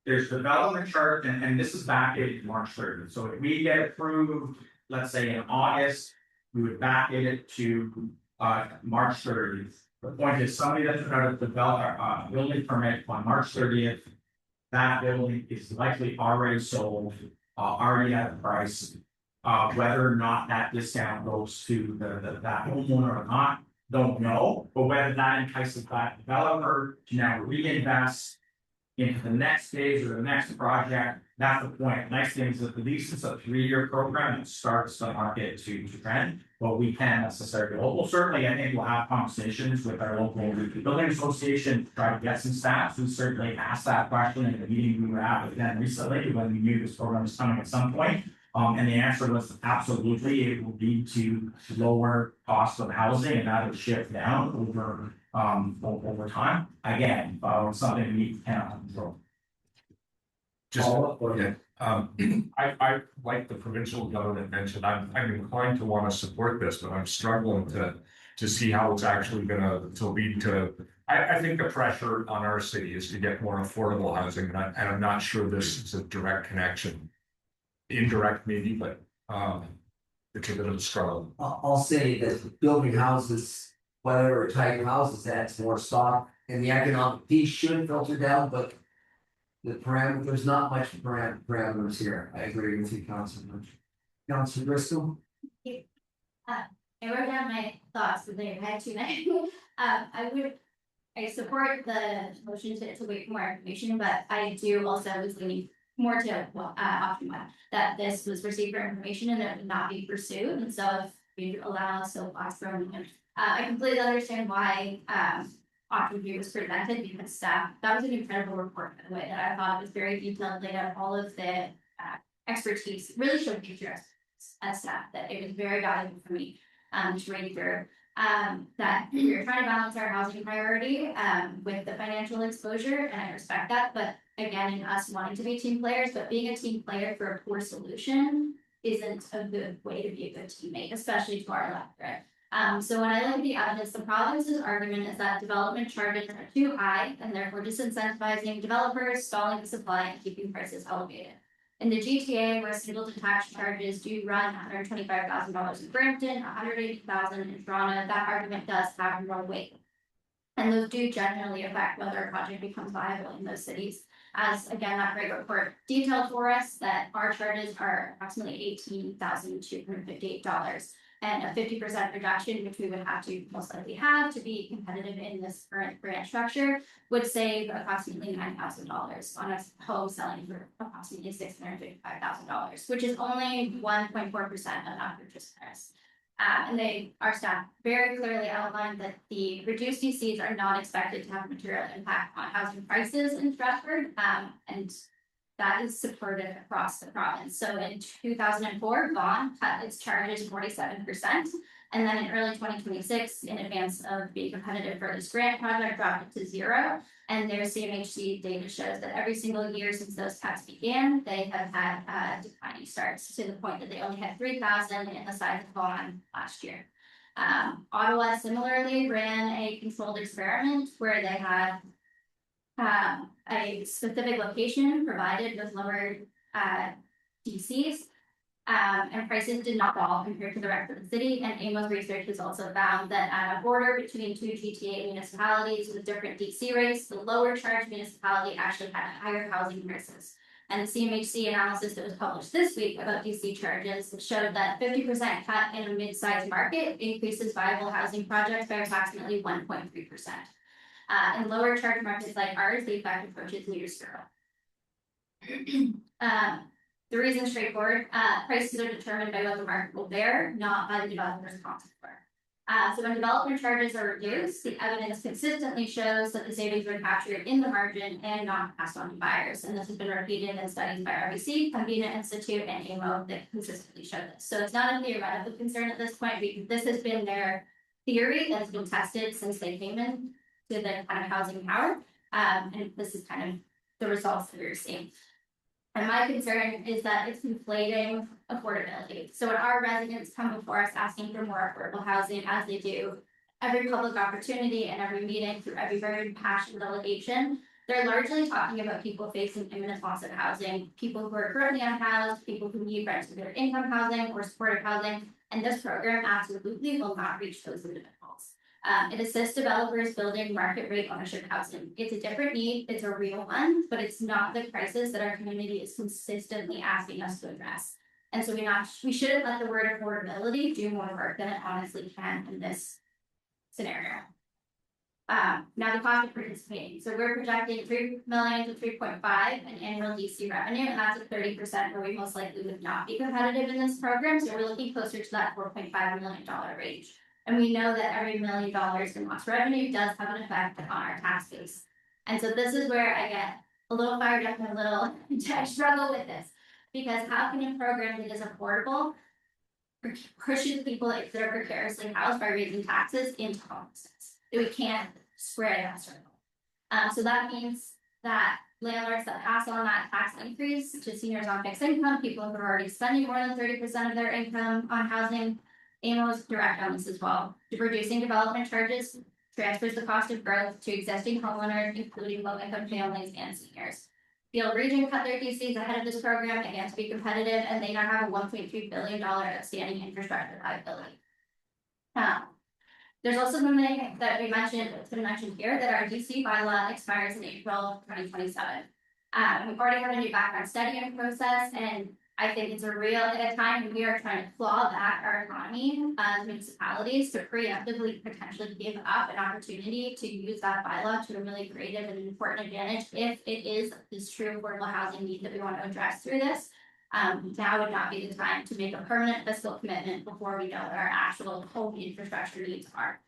development chart, and this is backdated March 30th. So if we get approved, let's say in August, we would backdate it to March 30th. The point is somebody that's trying to develop a building permit on March 30th. That building is likely already sold, already at a price. Whether or not that discount goes to that homeowner or not, don't know. But whether that entices that developer to now reinvest into the next phase or the next project, that's the point. Nice thing is that at least it's a 3-year program that starts the market to trend. But we can't necessarily, well, certainly I think we'll have conversations with our local building association to try to get some stats. We certainly asked that question in the meeting we were at with them recently when we knew this program was coming at some point. And the answer was absolutely, it will lead to lower cost of housing and that will shift down over time. Again, something we cannot control. Just, I like the provincial government mentioned, I'm inclined to want to support this, but I'm struggling to see how it's actually gonna lead to. I think the pressure on our city is to get more affordable housing, and I'm not sure this is a direct connection. Indirect maybe, but it's a bit of a struggle. I'll say that building houses, whatever type of houses, adds more stock, and the economic piece should filter down, but there's not much parameters here. I agree with you, Councilor. Councilor Bristol? I wrote down my thoughts, but they had too many. I support the motion to wait for more information, but I do also was leaning more to option one, that this was received for information and it would not be pursued. And so if you allow us to last from I completely understand why option view was presented because staff, that was an incredible report by the way, that I thought was very detailed, laid out all of the expertise, really showed features as staff, that it was very valuable for me to read through. That we're trying to balance our housing priority with the financial exposure, and I respect that, but again, in us wanting to be team players, but being a team player for a poor solution isn't a good way to be a good teammate, especially to our electorate. So when I look at the evidence, the province's argument is that development charges are too high and therefore disincentivizing developers, stalling the supply and keeping prices elevated. In the GTA, where single detached charges do run $125,000 in Brampton, $180,000 in Toronto, that argument does have more weight. And those do generally affect whether a project becomes viable in those cities. As again, that great report detailed for us that our charges are approximately $18,258. And a 50% reduction, which we would have to most likely have to be competitive in this current grant structure, would save approximately $9,000 on a home selling for approximately $655,000, which is only 1.4% of our purchase price. And our staff very clearly outlined that the reduced DCs are not expected to have a material impact on housing prices in Stratford, and that is supported across the province. So in 2004, Vaughan cut its charges 47%. And then in early 2026, in advance of being competitive for this grant project, dropped it to 0. And their CMHC data shows that every single year since those cuts began, they have had declining starts to the point that they only had 3,000 in the size of Vaughan last year. Ottawa similarly ran a controlled experiment where they had a specific location provided with lower DCs. And prices did not fall compared to the rest of the city, and Amos research has also found that at a border between two GTA municipalities with different DC rates, the lower charge municipality actually had higher housing prices. And the CMHC analysis that was published this week about DC charges showed that 50% cut in a mid-sized market increases viable housing projects by approximately 1.3%. In lower charge markets like ours, the effect approaches near zero. The reason is straightforward. Prices are determined by what the market will bear, not by the developer's cost for. So when development charges are reduced, the evidence consistently shows that the savings were captured in the margin and not passed on to buyers. And this has been repeated in studies by RBC, Convena Institute, and AMO that consistently show this. So it's not a theoretical concern at this point, because this has been their theory that's been tested since they came in to the kind of housing power. And this is kind of the results that we're seeing. And my concern is that it's inflating affordability. So when our residents come before us asking for more affordable housing, as they do every public opportunity and every meeting through every very passionate delegation, they're largely talking about people facing imminent loss of housing, people who are currently unhoused, people who need rent to their income housing or supportive housing. And this program absolutely will not reach those individuals. It assists developers building market rate ownership housing. It's a different need, it's a real one, but it's not the crisis that our community is consistently asking us to address. And so we shouldn't let the word affordability do more work than it honestly can in this scenario. Now the cost of participating. So we're projecting 3 million to 3.5 in annual DC revenue, and that's at 30% where we most likely would not be competitive in this program. So we're looking closer to that $4.5 million range. And we know that every $1 million in lost revenue does have an effect on our tax base. And so this is where I get a little fired up and a little, I struggle with this. Because how can a program that is affordable pushes people that are precariously housed by raising taxes into homelessness? We can't square that circle. So that means that landlords that pass on that tax increase to seniors on fixed income, people who are already spending more than 30% of their income on housing, AMO's direct on this as well. Reducing development charges transfers the cost of growth to existing homeowners, including low-income families and seniors. Field Region cut their DCs ahead of this program, again, to be competitive, and they now have a $1.3 billion outstanding infrastructure liability. There's also something that we mentioned, it's been mentioned here, that our DC bylaw expires in April 2027. We've already had a new background studying process, and I think it's a real, at a time when we are trying to claw back our economy as municipalities to preemptively potentially give up an opportunity to use that bylaw to a really creative and important advantage if it is this true affordable housing need that we want to address through this. Now would not be the time to make a permanent fiscal commitment before we know what our actual home infrastructure needs are.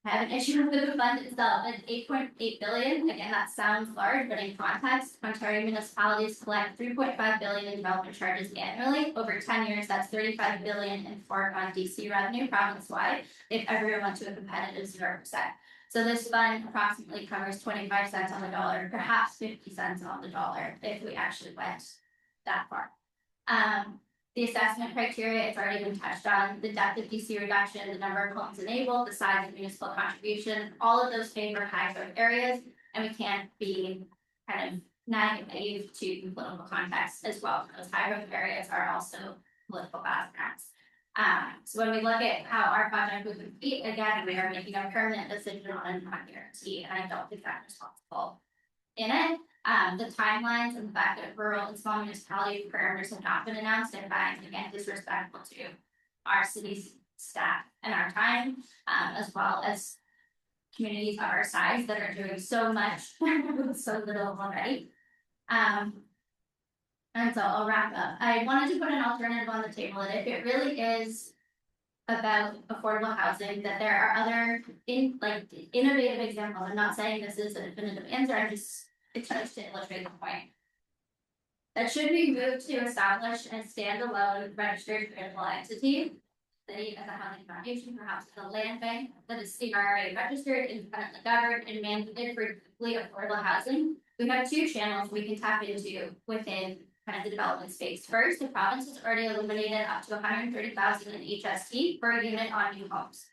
I have an issue with the fund itself. It's $8.8 billion. Again, that sounds large, but in context, Ontario municipalities collect $3.5 billion in development charges annually. Over 10 years, that's $35 billion in foregone DC revenue province-wide if everyone went to a competitive 0%. So this fund approximately covers 25 cents on the dollar, perhaps 50 cents on the dollar if we actually went that far. The assessment criteria, it's already been touched on, the depth of DC reduction, the number of homes enabled, the size of municipal contribution, all of those favor high growth areas, and we can't be kind of naive to political context as well. Those high growth areas are also political battlegrounds. So when we look at how our project would compete, again, we are making a permanent decision on a non-guarantee, and I don't think that's responsible in it. The timelines and the fact that rural and small municipality parameters have not been announced, and find again disrespectful to our city's staff and our time, as well as communities of our size that are doing so much with so little already. And so I'll wrap up. I wanted to put an alternative on the table that if it really is about affordable housing, that there are other innovative examples. I'm not saying this is a definitive answer, I'm just it's just to illustrate the point. That should be moved to establish a standalone registered critical entity, city as a housing foundation, perhaps as a land bank that is CRA registered, independently governed, and mandated for affordable housing. We have two channels we can tap into within kind of the development space. First, the province has already eliminated up to 130,000 in HST per unit on new homes.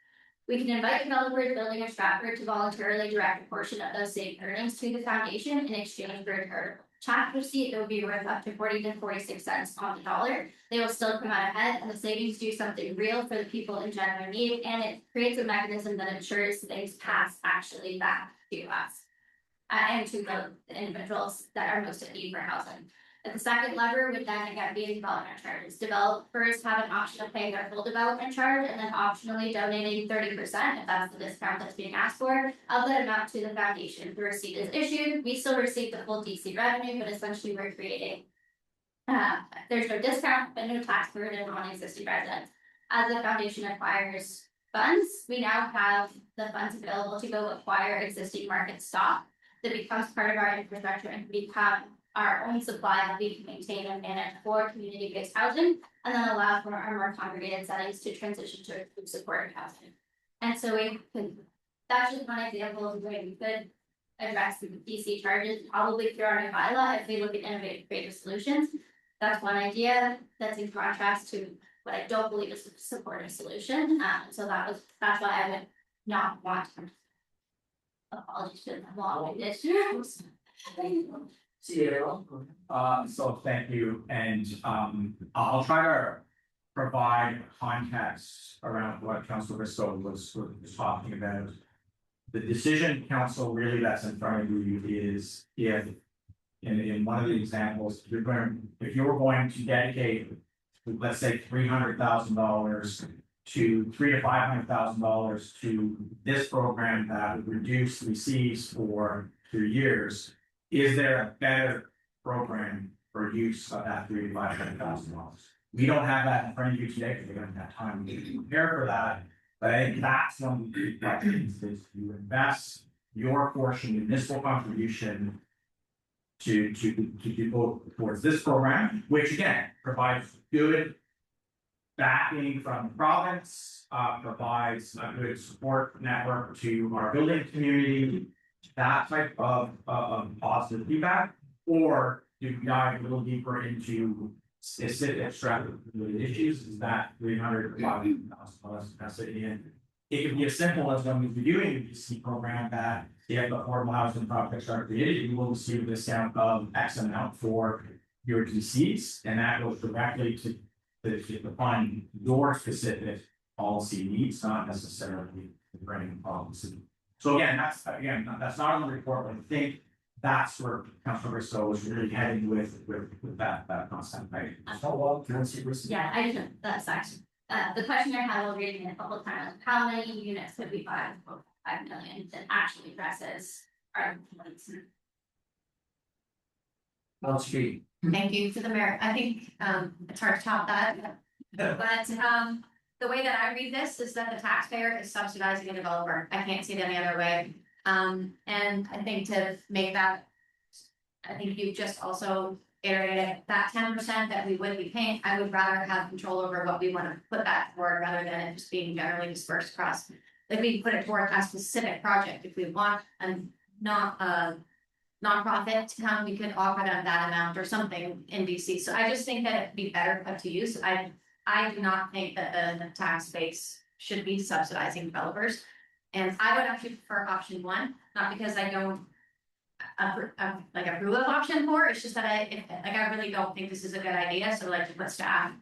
We can invite developers building in Stratford to voluntarily direct a portion of those saved earnings to the foundation in exchange for a charitable tax receipt that would be worth up to 40 to 46 cents on the dollar. They will still come out ahead, and the savings do something real for the people in genuine need, and it creates a mechanism that ensures things pass actually back to us. And to the individuals that are most in need for housing. And the second lever would then again be development charges. Developers have an option of paying their full development charge and then optionally donating 30%, if that's the discount that's being asked for, of that amount to the foundation. The receipt is issued, we still receive the full DC revenue, but essentially we're creating there's no discount, but no tax burden on existing residents. As the foundation acquires funds, we now have the funds available to go acquire existing market stock that becomes part of our infrastructure and become our own supply that we can maintain and manage for community-based housing, and then allow for our more congregated settings to transition to group supported housing. And so that's just one example of the way we could address the DC charges, probably through our new bylaw if we look at innovative creative solutions. That's one idea that's in contrast to what I don't believe is a supportive solution. So that's why I would not want to. Apologies to the law issues. So thank you, and I'll try to provide context around what Councilor Risto was talking about. The decision council really that's in front of you is if in one of the examples, if you're going to dedicate, let's say $300,000 to $300,000 to $500,000 to this program that would reduce receives for 2 years, is there a better program for use of that $300,000 to $500,000? We don't have that in front of you today because we don't have time to prepare for that. But I think that's one of the questions is you invest your portion, municipal contribution to go towards this program, which again provides good backing from the province, provides a good support network to our building community, that type of positive feedback, or do we dive a little deeper into specific Stratford issues? Is that $300,000 capacity? And it could be as simple as when we're doing a DC program that if affordable housing projects are created, you will receive a discount of X amount for your DCs, and that goes directly to define your specific policy needs, not necessarily the branding policy. So again, that's not on the report, but I think that's where Councilor Risto is really heading with that concept, right? Yeah, I just that's actually the question I had while reading it a couple of times: how many units could we buy for 5 million that actually addresses our needs? Thank you to the mayor. I think it's hard to top that. But the way that I read this is that the taxpayer is subsidizing a developer. I can't see it any other way. And I think to make that, I think you just also iterated that 10% that we would be paying. I would rather have control over what we want to put that toward rather than it just being generally dispersed across. Like we put it toward a specific project. If we want not a nonprofit to come, we could offer them that amount or something in DC. So I just think that it'd be better put to use. I do not think that the tax base should be subsidizing developers. And I would actually prefer option 1, not because I don't approve of option 4. It's just that I really don't think this is a good idea. So like to put staff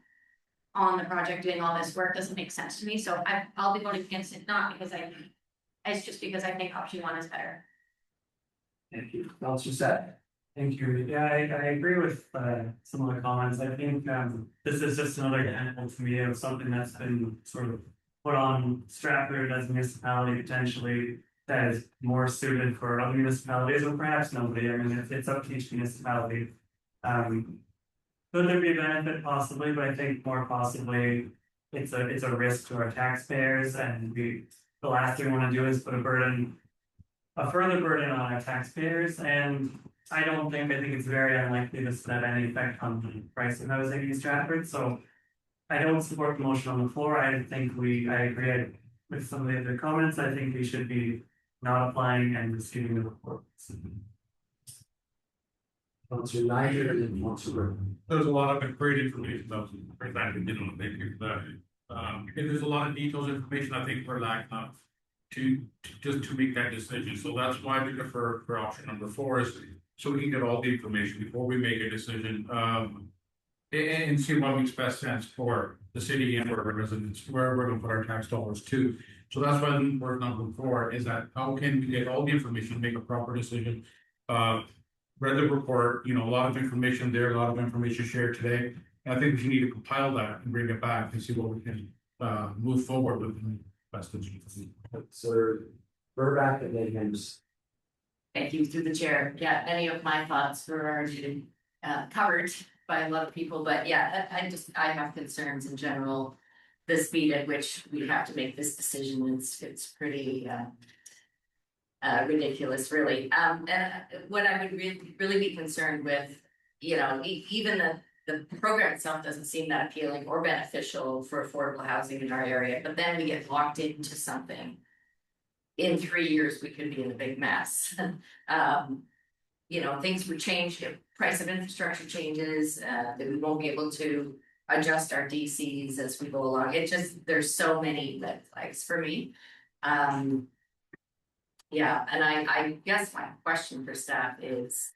on the project doing all this work doesn't make sense to me. So I'll be voting against it, not because it's just because I think option 1 is better. Thank you. Councilor Seth. Thank you. Yeah, I agree with some of the comments. I think this is just another example to me of something that's been sort of put on Stratford as a municipality potentially that is more suited for other municipalities or perhaps nobody. I mean, it's up to each municipality. Could there be a benefit? Possibly, but I think more possibly it's a risk to our taxpayers, and the last thing we want to do is put a further burden on our taxpayers, and I think it's very unlikely this would have any effect on the price of housing in Stratford. So I don't support the motion on the floor. I agree with some of the other comments. I think we should be not applying and receiving the report. Councilor Niger and then Councilor. There's a lot of great information that was presented, thank you for that. And there's a lot of details information I think we're lacking of just to make that decision. So that's why we prefer for option number 4 is so we can get all the information before we make a decision. And see what makes best sense for the city and for our residents, where we're gonna put our tax dollars to. So that's why we're number 4 is that how can we get all the information, make a proper decision? Read the report, a lot of information there, a lot of information shared today. And I think we need to compile that and bring it back and see what we can move forward with the best interest. Sir, Burback and then Hens. Thank you through the chair. Yeah, many of my thoughts were already covered by a lot of people, but yeah, I have concerns in general. The speed at which we have to make this decision, it's pretty ridiculous, really. And what I would really be concerned with, even the program itself doesn't seem that appealing or beneficial for affordable housing in our area, but then we get locked into something. In 3 years, we could be in a big mess. Things would change, if price of infrastructure changes, that we won't be able to adjust our DCs as we go along. There's so many red flags for me. Yeah, and I guess my question for staff is,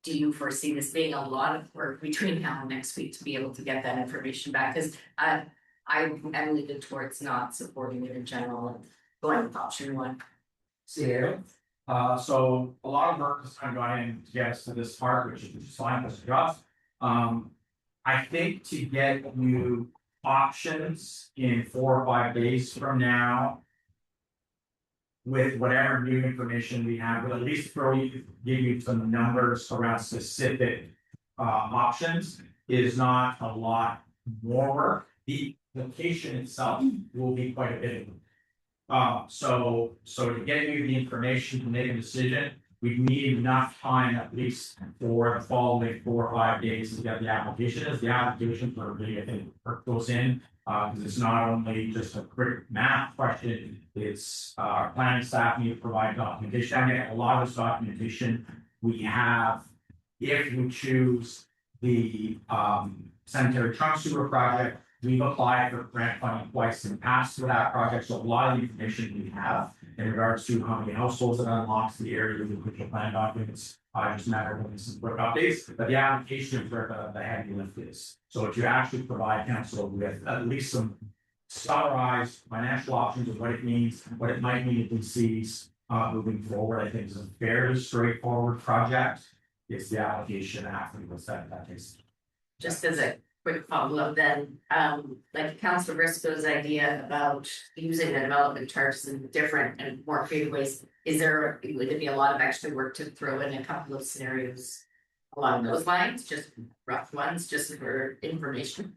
do you foresee this being a lot of work between now and next week to be able to get that information back? Because I am leaning towards not supporting it in general and going with option 1. So a lot of work has kind of gone in to get us to this part, which is fine with us. I think to get you options in 4 or 5 days from now, with whatever new information we have, but at least give you some numbers around specific options is not a lot more work. The location itself will be quite a bit. So to get you the information to make a decision, we need enough time at least for the following 4 or 5 days to get the application. As the application for I think goes in, because it's not only just a quick math question, it's our planning staff need to provide documentation. I mean, a lot of this documentation we have if we choose the sanitary trunk sewer project. We've applied for grant funding twice in the past for that project, so a lot of the information we have in regards to how many households it unlocks, the area of the official plan documents, just a matter of some quick updates, but the application for the heavy lift is. So to actually provide council with at least some summarized financial options of what it means, what it might mean if we sees moving forward, I think is a fairly straightforward project. It's the application after that takes. Just as a quick follow-up then, like Councilor Briscoe's idea about using the development charges in different and more creative ways, would it be a lot of extra work to throw in a couple of scenarios along those lines, just rough ones, just for information?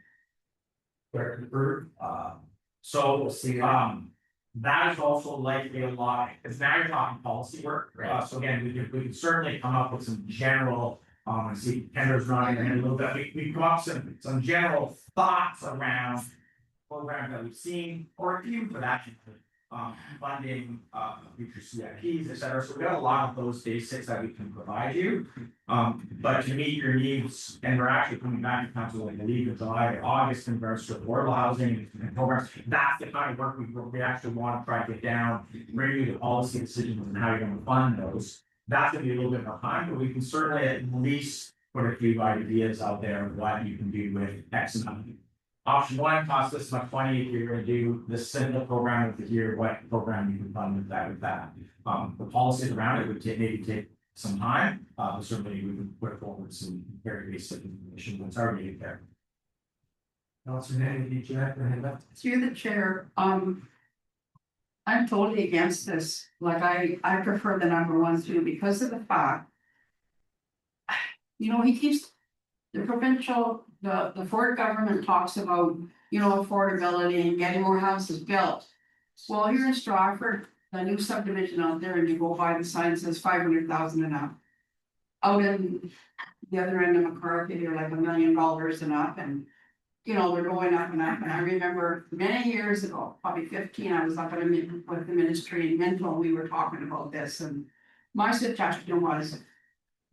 So that is also likely a lot, because now you're talking policy work. Right. So again, we can certainly come up with some general, I see Kendra's nodding her head a little bit, we come up with some general thoughts around programs that we've seen, or a few for that, funding, future CIPs, et cetera. So we have a lot of those basics that we can provide you. But to meet your needs, and we're actually coming back to council, like, I believe in July or August in regards to affordable housing and programs. That's the kind of work we actually want to try to get down, bring you the policy decisions and how you're going to fund those. That's gonna be a little bit more time, but we can certainly at least put a few ideas out there of what you can do with X amount. Option 1 costs this much money. If you're gonna do this simple program with the year, what program you can fund with that. The policies around it would maybe take some time, but certainly we would put forward some very basic information that's already there. Councilor Nanny, did you have your hand up? Through the chair, I'm totally against this, like I prefer the number 1 too, because of the fact. He keeps, the provincial, the Ford government talks about, affordability and getting more houses built. Well, here in Stratford, the new subdivision out there, and you go by the sign says 500,000 and up. Out in the other end of McCarthy, they're like $1 million and up, and they're going up and up. And I remember many years ago, probably 15, I was up at with the ministry in Minto, and we were talking about this. And my suggestion was,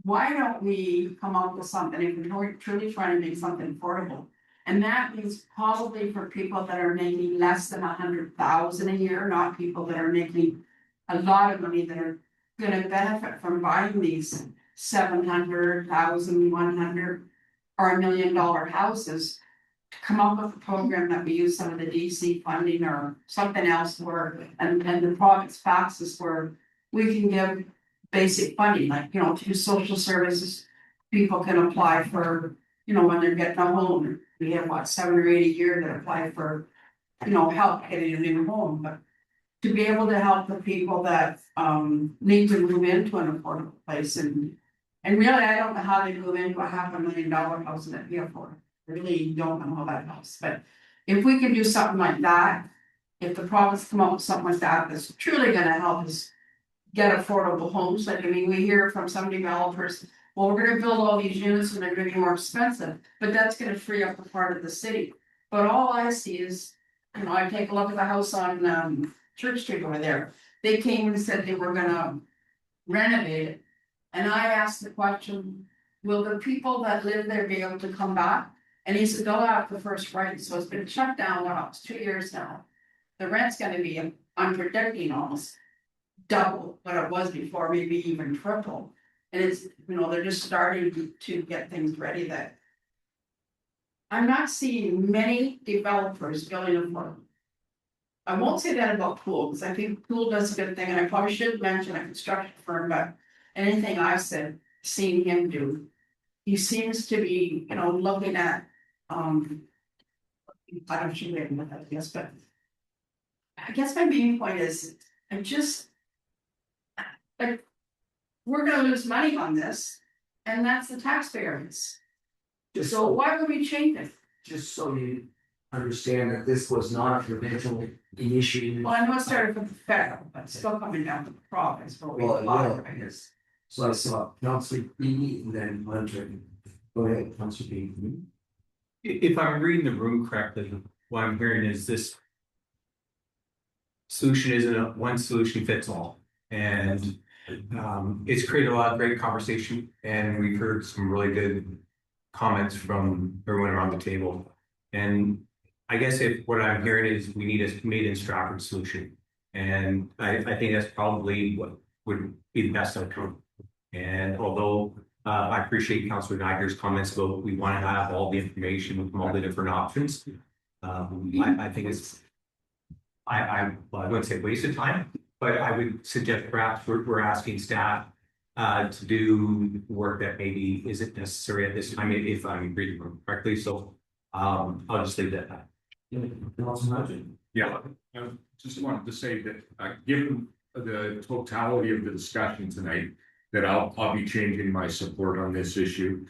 why don't we come up with something, if we're truly trying to make something affordable? And that means probably for people that are making less than 100,000 a year, not people that are making a lot of money that are gonna benefit from buying these 700,000, 100, or $1 million houses. Come up with a program that we use some of the DC funding or something else where, and the province passes where we can give basic funding, like, to social services. People can apply for, when they're getting a home, we have what, 7 or 8 a year that apply for, help getting a new home, but. To be able to help the people that need to move into an affordable place and really, I don't know how they move into a $500,000 house that we afford. I really don't know how that helps, but if we can do something like that. If the province come up with something like that, that's truly gonna help us get affordable homes, like, I mean, we hear from some developers. Well, we're gonna build all these units and they're gonna be more expensive, but that's gonna free up a part of the city. But all I see is, I take a look at the house on Church Street over there. They came and said they were gonna renovate it. And I asked the question, will the people that live there be able to come back? And he said, they'll have the first right, so it's been shut down, it's 2 years now. The rent's gonna be, I'm predicting almost double what it was before, maybe even triple. And it's, they're just starting to get things ready that. I'm not seeing many developers building affordable. I won't say that about Pool, because I think Pool does a good thing, and I probably should mention a construction firm, but anything I've seen him do. He seems to be, looking at, I don't should wait with that, yes, but. I guess my main point is, I'm just. Like, we're gonna lose money on this, and that's the taxpayers. So why would we change it? Just so you understand that this was not a provincial initiative. Well, I know it started from the federal, but it's still coming down to the province, but we Well, it apply, will, I guess. So I saw Councilor B and then Hunter. Go ahead, Councilor B. If I'm reading the room correctly, what I'm hearing is this. Solution isn't a one solution fits all, and it's created a lot of great conversation, and we've heard some really good comments from everyone around the table. And I guess if what I'm hearing is we need a made in Stratford solution, and I think that's probably what would be the best outcome. And although I appreciate Councillor Niger's comments about we want to have all the information from all the different options, I think it's. I wouldn't say waste of time, but I would suggest perhaps we're asking staff to do work that maybe isn't necessary at this time, if I'm reading them correctly. So I'll just leave that at that. Yeah, I just wanted to say that given the totality of the discussion tonight, that I'll be changing my support on this issue.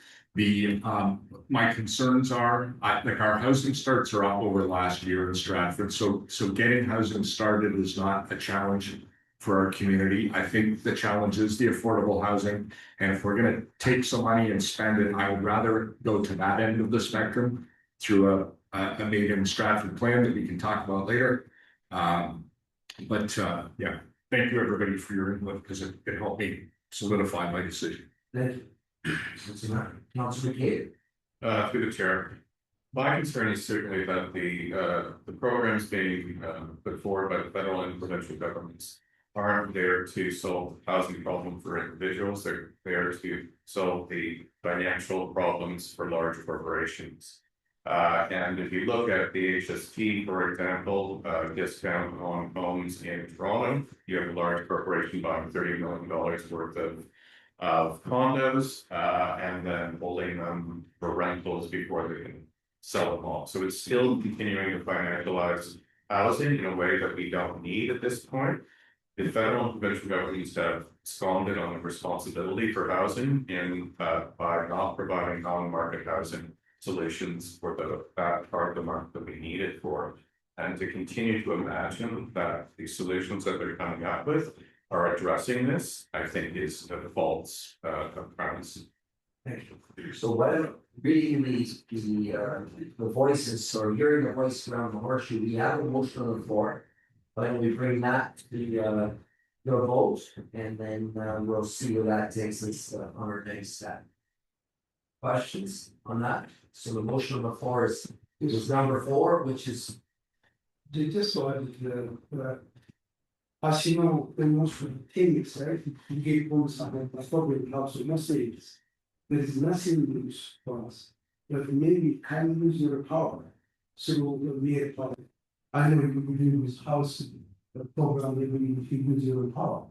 My concerns are, like, our housing starts are up over last year in Stratford, so getting housing started is not a challenge for our community. I think the challenge is the affordable housing, and if we're gonna take some money and spend it, I would rather go to that end of the spectrum through a made in Stratford plan that we can talk about later. Yeah, thank you everybody for your input, because it helped me solidify my decision. Thank you. Councilor McCabe. Through the chair. My concern is certainly that the programs being put forward by the federal and provincial governments aren't there to solve the housing problem for individuals. They're there to solve the financial problems for large corporations. And if you look at the HST, for example, discount on homes in Toronto, you have a large corporation buying $30 million worth of condos, and then holding them for rentals before they can sell them all. So it's still continuing to financialize housing in a way that we don't need at this point. The federal and provincial governments have squandered on the responsibility for housing by not providing non-market housing solutions for that part of the market that we need it for. And to continue to imagine that the solutions that they're coming up with are addressing this, I think is a false premise. Thank you. So what reading the voices or hearing the voice around the horseshoe, we have a motion on the floor. Why don't we bring that to your vote, and then we'll see where that takes us on our next step. Questions on that? So the motion on the floor is number 4, which is Just so as you know, the most things, right? You gave one something, I thought it helps with messages. There is nothing loose for us, but maybe can use your power. So we have power. I know you could use house, the program, if you use your power.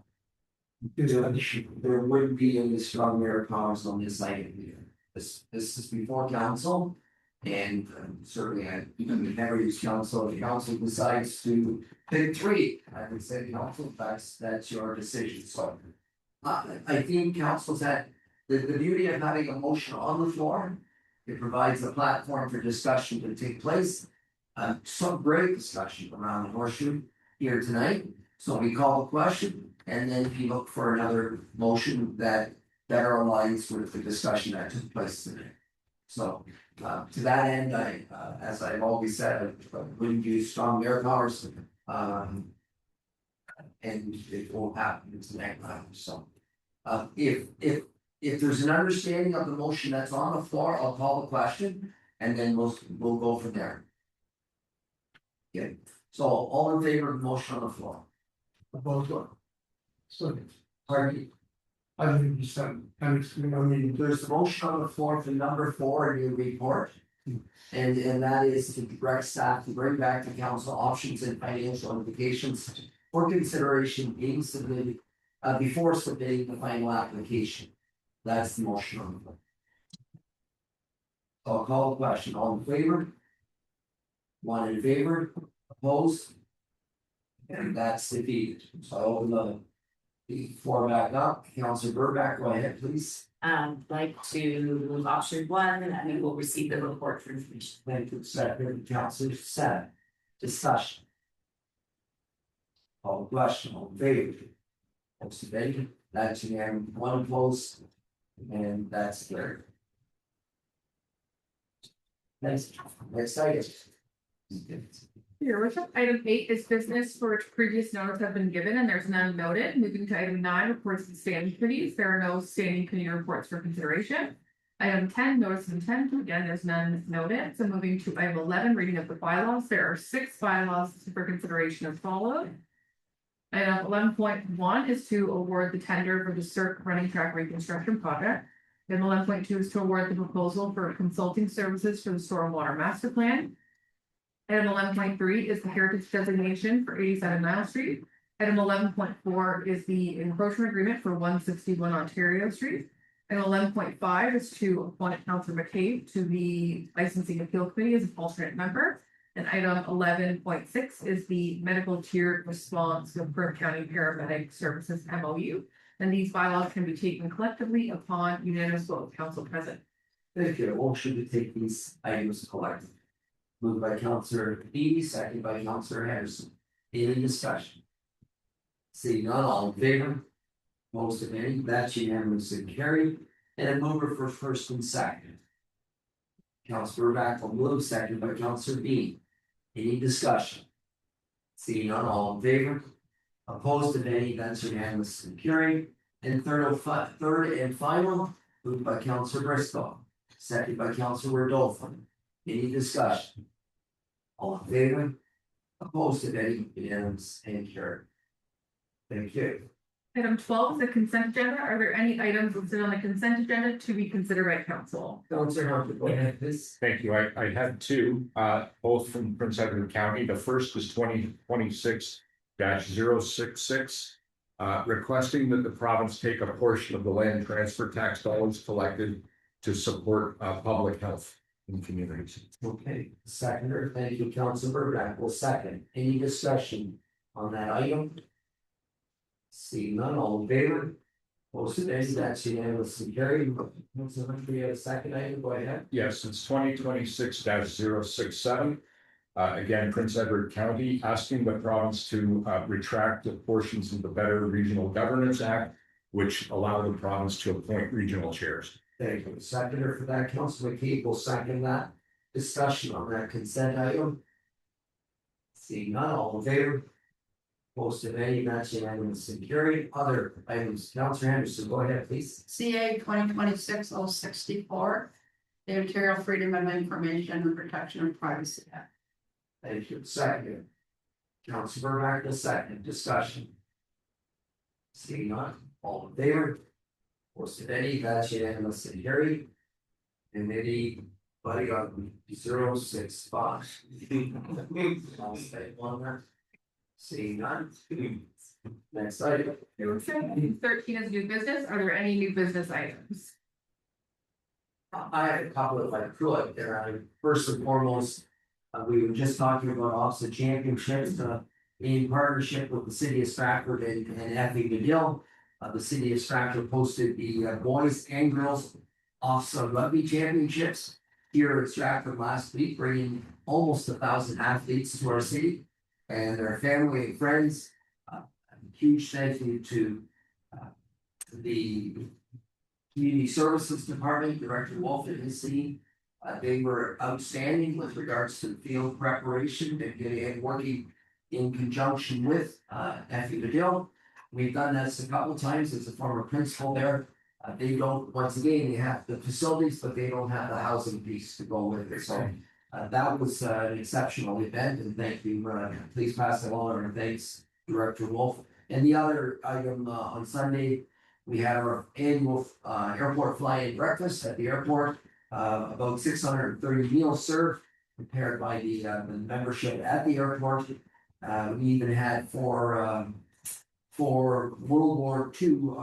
There's an issue. there would be any strong merit powers on this item here. This is before council. And certainly, I never use council. If council decides to pick 3, I would say council, that's your decision. So I think council's had the beauty of having a motion on the floor. It provides a platform for discussion to take place. Some great discussion around the horseshoe here tonight. So we call the question, and then we look for another motion that better aligns with the discussion that took place today. So to that end, as I've always said, I wouldn't use strong merit powers. And it won't happen tonight. So if there's an understanding of the motion that's on the floor, I'll call the question, and then we'll go from there. Okay, so all in favor of the motion on the floor? About what? So, Pardon? I don't understand, can you explain, I mean, There's a motion on the floor for number 4 in your report. And that is to direct staff to bring back to council options and financial implications for consideration being submitted before submitting the final application. That's the motion on the floor. So I'll call the question. All in favor? 1 in favor, opposed? And that's defeated. So I open the floor back up. Councilor Burback, go ahead, please. Like to move option 1, and we will receive the report for information. Thank you, Secretary. Councilor Said. Discussion. All question, all in favor. Most debate, that's unanimous, 1 opposed, and that's carried. Next item. Your worship, item 8 is business for which previous notice have been given and there's none noted. Moving to item 9, reports of standing committees. There are no standing committee reports for consideration. Item 10, notice of intent. Again, there's none noted. So moving to item 11, reading of the bylaws. There are 6 bylaws for consideration as followed. Item 11.1 is to award the tender for the CERC running track reconstruction project. Item 11.2 is to award the proposal for consulting services for the stormwater master plan. Item 11.3 is the heritage designation for 87 Nile Street. Item 11.4 is the encroachment agreement for 161 Ontario Street. Item 11.5 is to appoint Councillor McCabe to the licensing appeal committee as an alternate member. And item 11.6 is the medical tier response of Perth County Paramedic Services MOU. And these bylaws can be taken collectively upon unanimous vote of council present. Thank you. Motion to take these items collectively. Moved by Councillor B, second by Councillor Henderson. Any discussion? Seeing none, all in favor? Most of any, that's unanimously carried. And a mover for first and second. Councillor Burback will move, second by Councillor B. Any discussion? Seeing none, all in favor? Opposed to any, that's unanimously carried. And third and final, moved by Councillor Bristol, second by Councillor Rodolfo. Any discussion? All in favor? Opposed to any, unanimous and carried. Thank you. Item 12 is the consent agenda. Are there any items listed on the consent agenda to be considered by council? Councillor Hunter, go ahead, please. Thank you. I had 2, both from Prince Edward County. The first is 2026-066. Requesting that the province take a portion of the land transfer tax dollars collected to support public health in communities. Okay, seconder, thank you, Councillor Burback will second. Any discussion on that item? Seeing none, all in favor? Opposed to any, that's unanimously carried. Councillor Hunter, you have a second item, go ahead. Yes, it's 2026-067. Again, Prince Edward County asking the province to retract the portions of the Better Regional Governance Act, which allow the province to appoint regional chairs. Thank you. Seconder for that, Councillor McKee will second that. Discussion on that consent item. Seeing none, all in favor? Opposed to any, that's unanimous and carried. Other items, Councillor Henderson, go ahead, please. CA 2026-064, the Ontario Freedom of Information and Protection of Privacy Act. Thank you. Second. Councillor Burmack, the second discussion. Seeing none, all in favor? Opposed to any, that's unanimous and carried. And anybody on 065? I'll stay on that. Seeing none. Next item. 13 is new business. Are there any new business items? I have a couple if I could, first and foremost, we were just talking about Officer Championships, in partnership with the city of Stratford and Effie Medill. The city of Stratford posted the boys and girls Officer Rugby Championships here at Stratford last week, bringing almost 1,000 athletes to our city and their family and friends. Huge thank you to the Community Services Department, Director Wolf and his team. They were outstanding with regards to field preparation and working in conjunction with Effie Medill. We've done this a couple of times as a former principal there. They don't, once again, they have the facilities, but they don't have the housing piece to go with it. So that was an exceptional event, and thank you. Please pass along our thanks, Director Wolf. And the other item on Sunday, we had our annual airport fly-in breakfast at the airport. About 630 meals served, prepared by the membership at the airport. We even had four World War II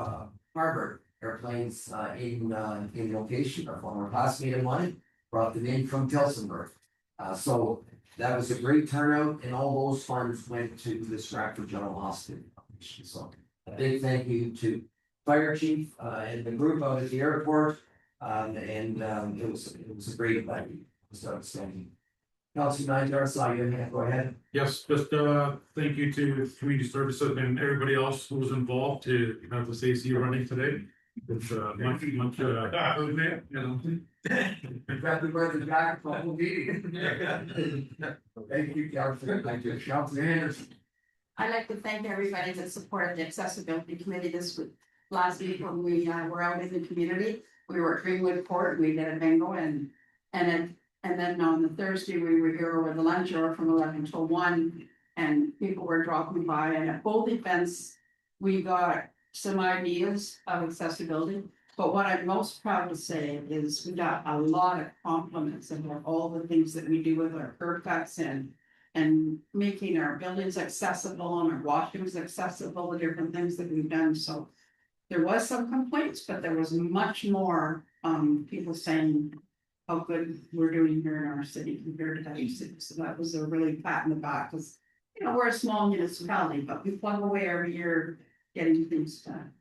Harvard airplanes in location. Our former classmate and one brought them in from Tillsonburg. So that was a great turnout, and all those funds went to the Stratford General Hospital. So a big thank you to Fire Chief and the group out at the airport. It was a great event. It was outstanding. Councilor Nine, saw your hand. Go ahead. Yes, just thank you to community services and everybody else who was involved to have the CAC running today. It's much Happy birthday back from the meeting. Thank you, Councilor. Thank you, Councilor Anderson. I'd like to thank everybody that supported the accessibility committee this week. Last week when we were out in the community, we were at Greenwood Court, we did a bingo and then on the Thursday, we were here over the lunch hour from 11 till 1. And people were dropping by, and at both events, we got some ideas of accessibility. But what I'm most proud to say is we got a lot of compliments about all the things that we do with our curb cuts and making our buildings accessible and our washrooms accessible, the different things that we've done. So there was some complaints, but there was much more people saying how good we're doing here in our city compared to other cities. So that was a really pat in the back, because we're a small municipality, but we plug away every year getting things done.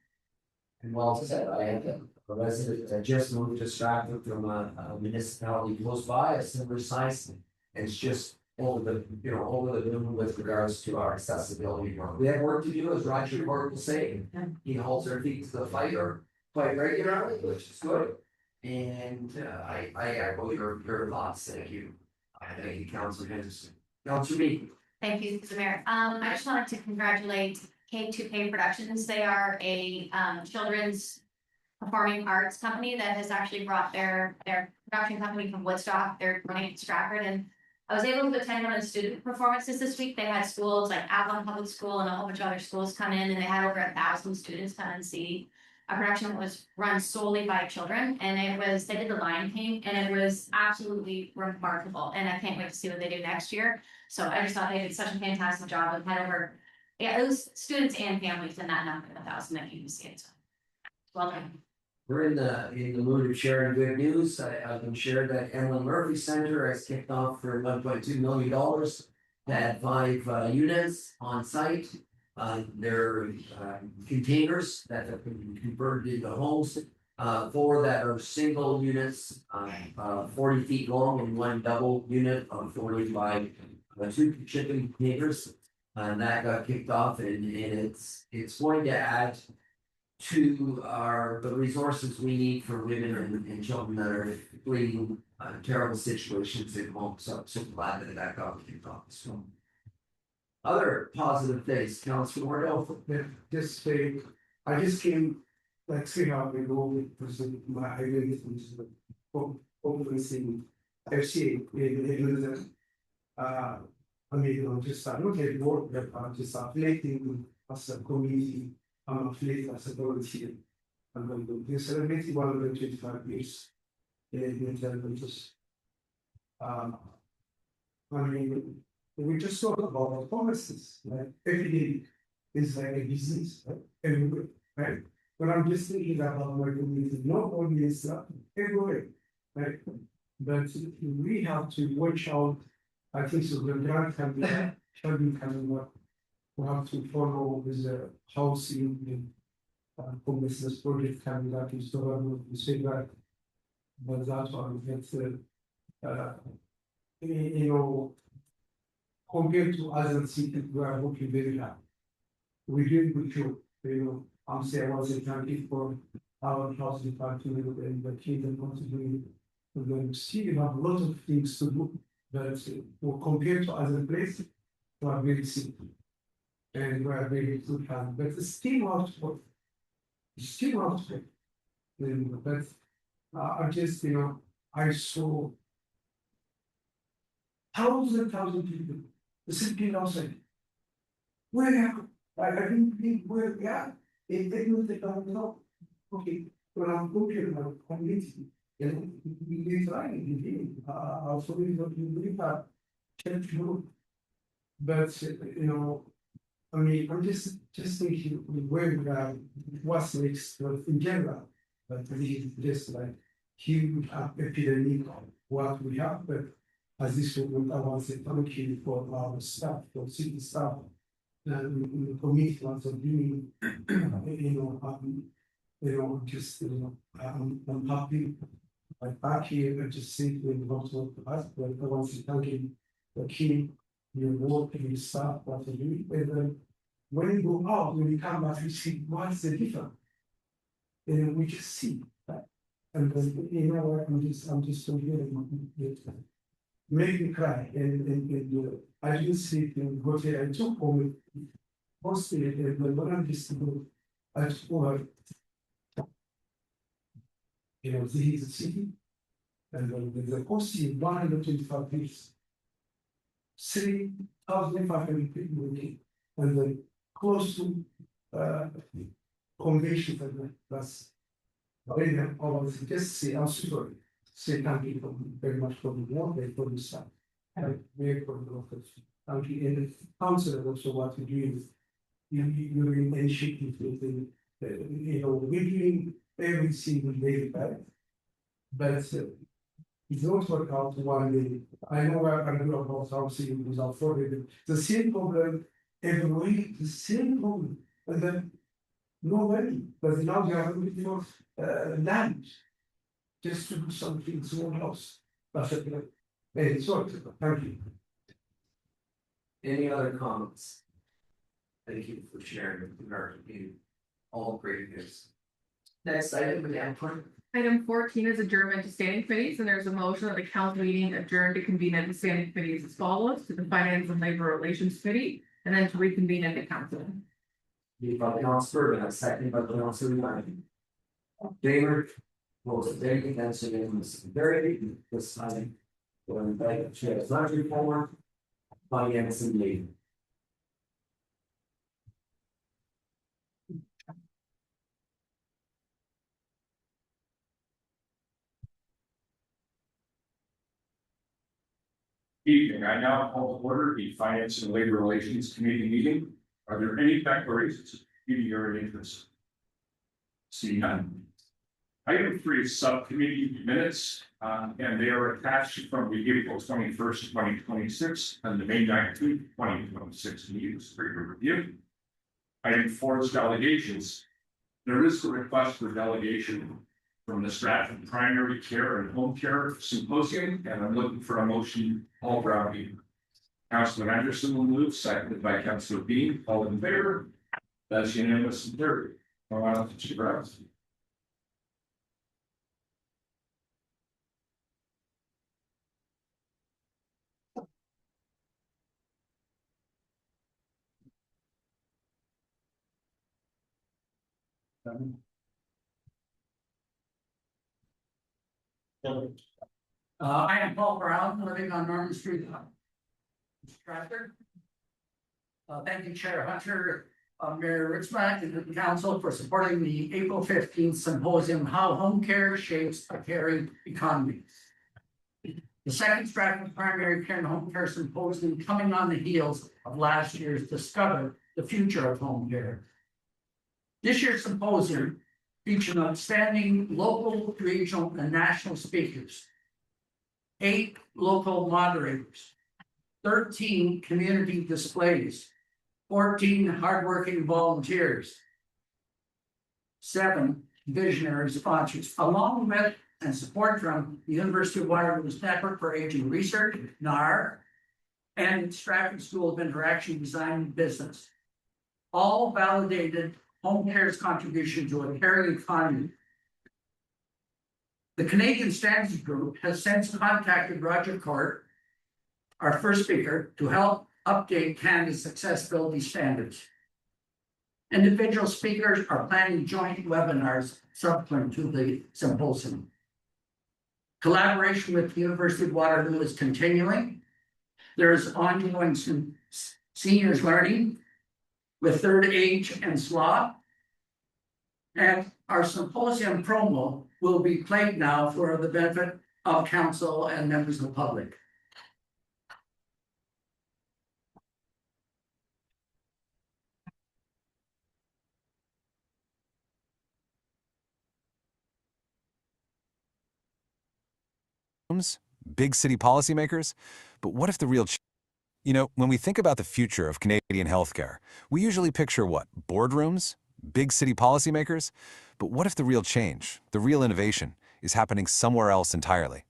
And well said, I have a resident that just moved to Stratford from a municipality close by, a similar size, and it's just over the moon with regards to our accessibility work. We have work to do, as Roger Court will say. He holds our feet to the fire quite regularly, which is good. And I echo your thoughts. Thank you. Thank you, Councilor Henderson. Councilor Meek. Thank you, Mr. Mayor. I just wanted to congratulate K2K Productions. They are a children's performing arts company that has actually brought their production company from Woodstock. They're running in Stratford, and I was able to attend one of the student performances this week. They had schools like Avalon Public School and a whole bunch of other schools come in, and they had over 1,000 students come and see a production that was run solely by children. And they did the Lion King, and it was absolutely remarkable. And I can't wait to see what they do next year. So I just thought they did such a fantastic job of had over, it was students and families in that number, 1,000 that came to see it. So well done. We're in the mood of sharing good news. I've been shared that Emlyn Murphy Center has kicked off for $1.2 million to add 5 units on site. They're containers that have been converted into homes. 4 that are single units, 40 feet long, and 1 double unit of 40 by 2 shipping containers. And that got kicked off, and it's going to add to the resources we need for women and children that are fleeing terrible situations in homes. So glad that got kicked off. So Other positive things, Councilor Wardell. Just say, I just came, like, say how we go with my identity, which is the open scene. I see it, I mean, I'm just, I don't get work, but I'm just affiliating as a community, I'm affiliated as a volunteer. I'm going to be celebrating 125 years in just, I mean, we just talk about our policies, like every day is like a disease, right? Everywhere, right? But I'm just thinking about my community, not only is everywhere, right? But we have to watch out. I think so. The grant can be coming up. We have to follow with the housing and homelessness project coming up in Stockholm. We say that, but that's why we get you know, compared to other cities, we are working very hard. We did good job, you know. I'm saying I was a thank for our house department and the kids and contributing. And then still have a lot of things to do, but compared to other places, we are very simple. And we are very good hand, but it's still out for still out for. But I just, you know, I saw thousands people, the city outside. Where I didn't think where we are. It didn't take a lot. Okay, when I'm looking at my community, you know, we try in also we believe that church group. But you know, I mean, I'm just thinking where we are, what's next, but in general, but this is just like huge epidemic of what we have, but as this woman, I want to say thank you for our staff, for city staff, and committee ones of doing, just, I'm happy. I'm back here and just simply want to work with us, but I want to thank you for keeping your work and your staff, what you do, and then when you go out, when you come back, you see what's the difference. And we just see that. And then, you know what, I'm just so good. Make me cry and I didn't sleep and go there. I took home mostly and when I'm just I took over, you know, the city and then the cost is 125 days. 3,500 people working and then close to convention and that's very always just say I'm super say thank you very much for the work and for the stuff. And very for the local. Thank you. And the council also what you do is you're in initiative with the you know, we're doing every single day, right? But it's not work out one day. I know I do about housing without forgetting the same problem every week, the same problem, and then no money. But now they are looking for land just to do something small house. That's it. Very sorry. Thank you. Any other comments? Thank you for sharing with our community. All great news. Next item, Madam Clerk. Item 14 is adjournment to standing committees, and there's a motion that the council meeting adjourned to convene at the standing committees as follows: to the Finance and Labor Relations Committee, and then to reconvene in the council. Moved by Councilor Urban, second by Councilor Ryan. Favor, votes taken, that's unanimous. Very this time. We'll invite the chair's budget report, finance and labor. Evening, I now call to order the Finance and Labor Relations Committee meeting. Are there any declarations of your interest? See none. Item 3 is subcommittee minutes, and they are attached from the April 21st, 2026, and the May 19th, 2026 meetings for your review. Item 4 is delegations. There is a request for delegation from the Stratford Primary Care and Home Care Symposium, and I'm looking for a motion all around you. Councilor Anderson will move, seconded by Councilor Bean. All in favor? That's unanimous and carried. I am Paul Brown, living on Norman Street, Stratford. Thank you, Chair Hunter, Mayor Richmond, and the council for supporting the April 15th symposium, How Home Care Shapes a Caring Economy. The second Stratford Primary Care and Home Care Symposium coming on the heels of last year's Discover the Future of Home Care. This year's symposium featured outstanding local, regional, and national speakers, 8 local moderators, 13 community displays, 14 hardworking volunteers, 7 visionary sponsors, along with and support from the University of Waterloo's Network for Aging Research, NAR, and Stratford School of Interaction Design and Business. All validated home care's contribution to a caring economy. The Canadian Standards Group has since contacted Roger Court, our first speaker, to help update Canada's accessibility standards. Individual speakers are planning joint webinars subsequent to the symposium. Collaboration with the University of Waterloo is continuing. There is ongoing seniors learning with third age and SLA. And our symposium promo will be played now for the benefit of council and members of the public. Big city policymakers, but what if the real when we think about the future of Canadian healthcare, we usually picture what? Boardrooms? Big city policymakers? But what if the real change, the real innovation, is happening somewhere else entirely?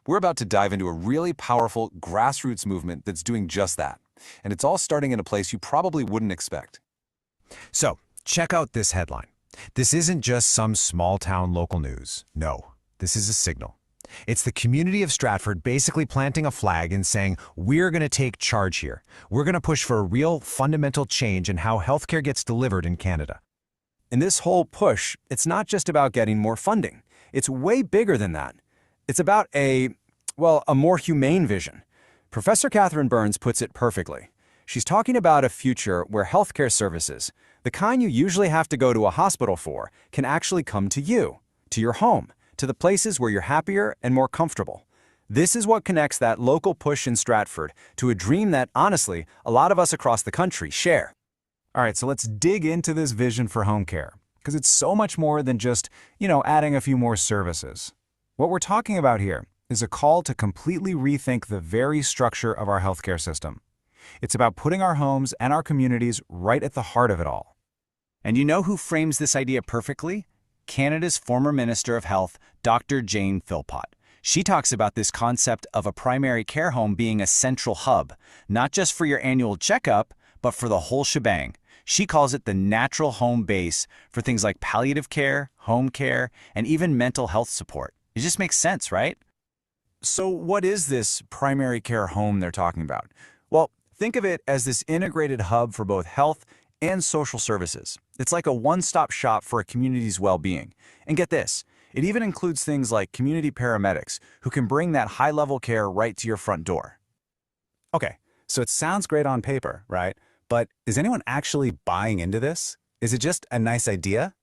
We're about to dive into a really powerful grassroots movement that's doing just that. And it's all starting in a place you probably wouldn't expect. So, check out this headline. This isn't just some small-town local news. No, this is a signal. It's the community of Stratford basically planting a flag and saying, we're going to take charge here. We're going to push for a real fundamental change in how healthcare gets delivered in Canada. And this whole push, it's not just about getting more funding. It's way bigger than that. It's about a more humane vision. Professor Catherine Burns puts it perfectly. She's talking about a future where healthcare services, the kind you usually have to go to a hospital for, can actually come to you, to your home, to the places where you're happier and more comfortable. This is what connects that local push in Stratford to a dream that, honestly, a lot of us across the country share. All right, so let's dig into this vision for home care, because it's so much more than just, adding a few more services. What we're talking about here is a call to completely rethink the very structure of our healthcare system. It's about putting our homes and our communities right at the heart of it all. And you know who frames this idea perfectly? Canada's former Minister of Health, Dr. Jane Philpott. She talks about this concept of a primary care home being a central hub, not just for your annual checkup, but for the whole shebang. She calls it the natural home base for things like palliative care, home care, and even mental health support. It just makes sense, right? So what is this primary care home they're talking about? Well, think of it as this integrated hub for both health and social services. It's like a one-stop shop for a community's well-being. And get this, it even includes things like community paramedics who can bring that high-level care right to your front door. Okay, so it sounds great on paper, right? But is anyone actually buying into this? Is it just a nice idea?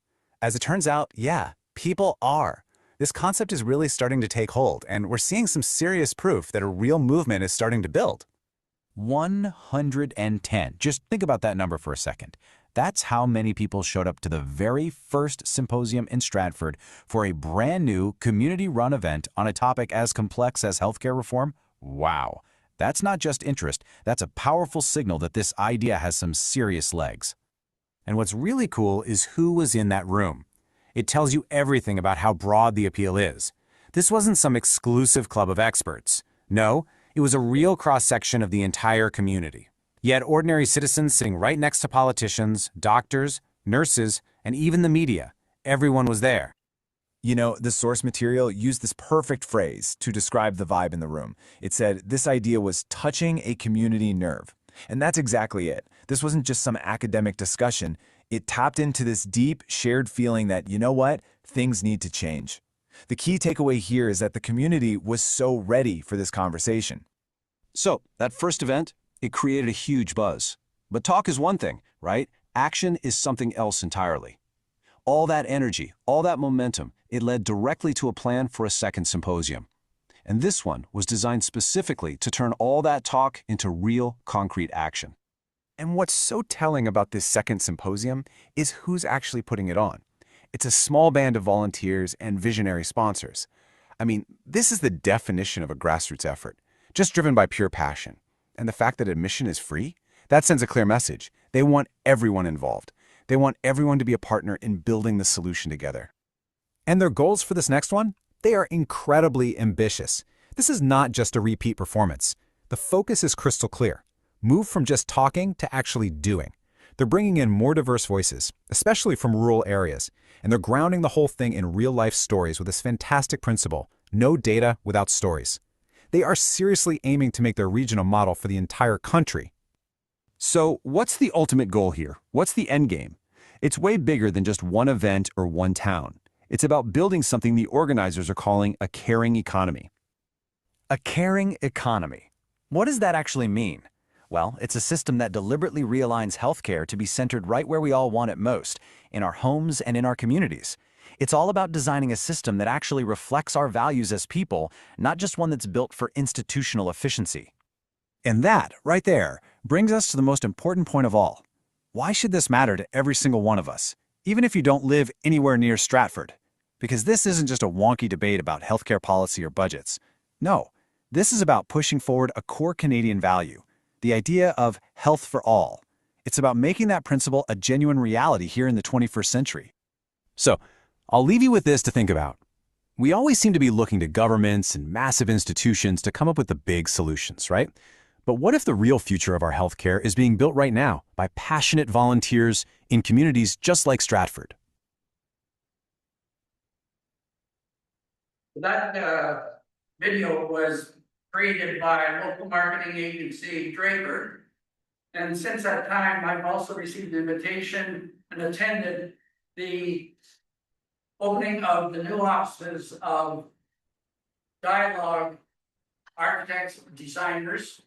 As it turns out, yeah, people are. This concept is really starting to take hold, and we're seeing some serious proof that a real movement is starting to build. 110. Just think about that number for a second. That's how many people showed up to the very first symposium in Stratford for a brand new community-run event on a topic as complex as healthcare reform. Wow. That's not just interest, that's a powerful signal that this idea has some serious legs. And what's really cool is who was in that room. It tells you everything about how broad the appeal is. This wasn't some exclusive club of experts. No, it was a real cross-section of the entire community. You had ordinary citizens sitting right next to politicians, doctors, nurses, and even the media. Everyone was there. The source material used this perfect phrase to describe the vibe in the room. It said this idea was touching a community nerve. And that's exactly it. This wasn't just some academic discussion. It tapped into this deep, shared feeling that, you know what, things need to change. The key takeaway here is that the community was so ready for this conversation. So, that first event, it created a huge buzz. But talk is one thing, right? Action is something else entirely. All that energy, all that momentum, it led directly to a plan for a second symposium. And this one was designed specifically to turn all that talk into real, concrete action. And what's so telling about this second symposium is who's actually putting it on. It's a small band of volunteers and visionary sponsors. I mean, this is the definition of a grassroots effort, just driven by pure passion. And the fact that admission is free, that sends a clear message. They want everyone involved. They want everyone to be a partner in building the solution together. And their goals for this next one? They are incredibly ambitious. This is not just a repeat performance. The focus is crystal clear. Move from just talking to actually doing. They're bringing in more diverse voices, especially from rural areas, and they're grounding the whole thing in real-life stories with this fantastic principle: no data without stories. They are seriously aiming to make their region a model for the entire country. So, what's the ultimate goal here? What's the end game? It's way bigger than just one event or one town. It's about building something the organizers are calling a caring economy. A caring economy. What does that actually mean? Well, it's a system that deliberately realigns healthcare to be centered right where we all want it most, in our homes and in our communities. It's all about designing a system that actually reflects our values as people, not just one that's built for institutional efficiency. And that, right there, brings us to the most important point of all. Why should this matter to every single one of us, even if you don't live anywhere near Stratford? Because this isn't just a wonky debate about healthcare policy or budgets. No, this is about pushing forward a core Canadian value, the idea of health for all. It's about making that principle a genuine reality here in the 21st century. So, I'll leave you with this to think about. We always seem to be looking to governments and massive institutions to come up with the big solutions, right? But what if the real future of our healthcare is being built right now by passionate volunteers in communities just like Stratford? That video was created by a local marketing agency, Draper. And since that time, I've also received an invitation and attended the opening of the new offices of Dialogue Architects and Designers.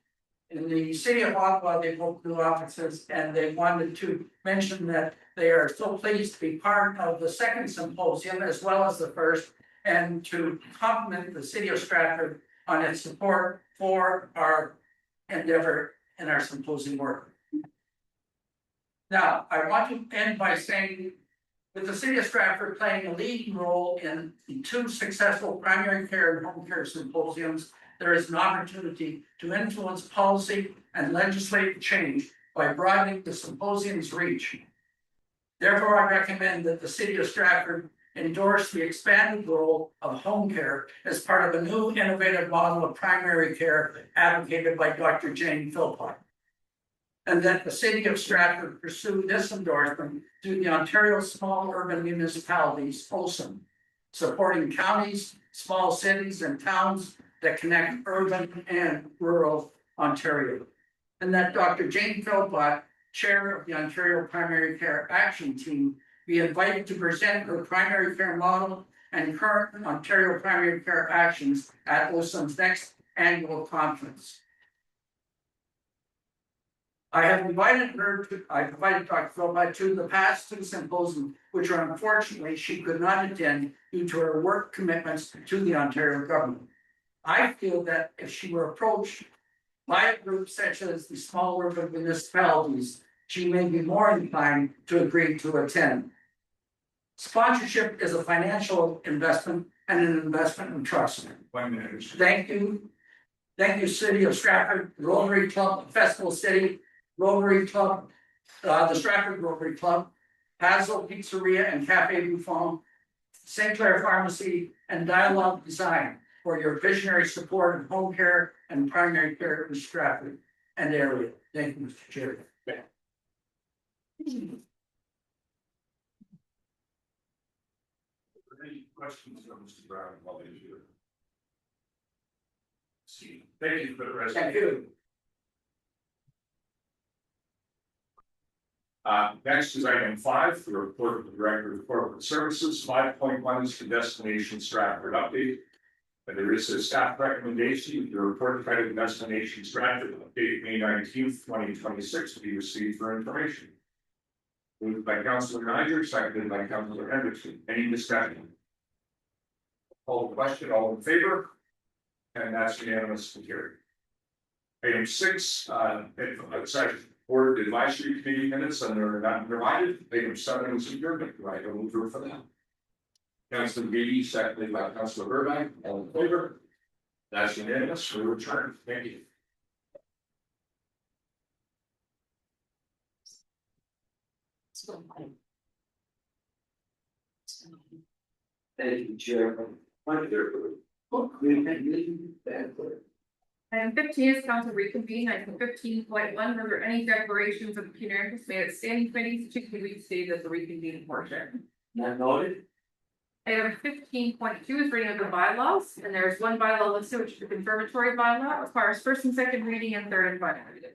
In the city of Ottawa, they've opened new offices, and they wanted to mention that they are so pleased to be part of the second symposium as well as the first, and to compliment the city of Stratford on its support for our endeavor and our symposium work. Now, I want to end by saying, with the city of Stratford playing a leading role in the 2 successful primary care and home care symposiums, there is an opportunity to influence policy and legislative change by broadening the symposium's reach. Therefore, I recommend that the city of Stratford endorse the expanded role of home care as part of a new innovative model of primary care advocated by Dr. Jane Philpott. And that the city of Stratford pursue this endorsement through the Ontario Small Urban Municipalities, OSM, supporting counties, small cities, and towns that connect urban and rural Ontario. And that Dr. Jane Philpott, chair of the Ontario Primary Care Action Team, be invited to present her primary care model and current Ontario primary care actions at OSM's next annual conference. I've invited Dr. Philpott to the past 2 symposiums, which unfortunately she could not attend due to her work commitments to the Ontario government. I feel that if she were approached by a group such as the small urban municipalities, she may be more inclined to agree to attend. Sponsorship is a financial investment and an investment in trust. 1 minute. Thank you. Thank you, City of Stratford, Rotary Club, Festival City, Rotary Club, the Stratford Rotary Club, Hazel Pizzeria and Cafe Buffon, St. Clair Pharmacy, and Dialogue Design for your visionary support of home care and primary care in Stratford and area. Thank you, Mr. Chair. Any questions from Mr. Brown while he's here? See, thank you for the rest. Thank you. Next is item 5, the report of the Director of Corporate Services. 5.1 is the Destination Stratford update. And there is a staff recommendation, the report titled Destination Stratford update May 19th, 2026 to be received for information. Moved by Councilor Niger, seconded by Councilor Henderson. Any discussion? Call the question, all in favor? And that's unanimous and carried. Item 6, Board Advisory Committee minutes and they're not provided. Item 7 is adjournment. Right, I'll move for that. Councilor Beatty, seconded by Councilor Burbank, all in favor? That's unanimous. We return. Thank you. Thank you, Chair. Item 15 is council reconvene. Item 15.1, were there any declarations of pecuniary interest made at standing committees? 2 can we state as the reconvene portion? Not noted. Item 15.2 is reading of the bylaws, and there's one bylaw listed, which is the confirmatory bylaw, requires first and second reading and third and final reading.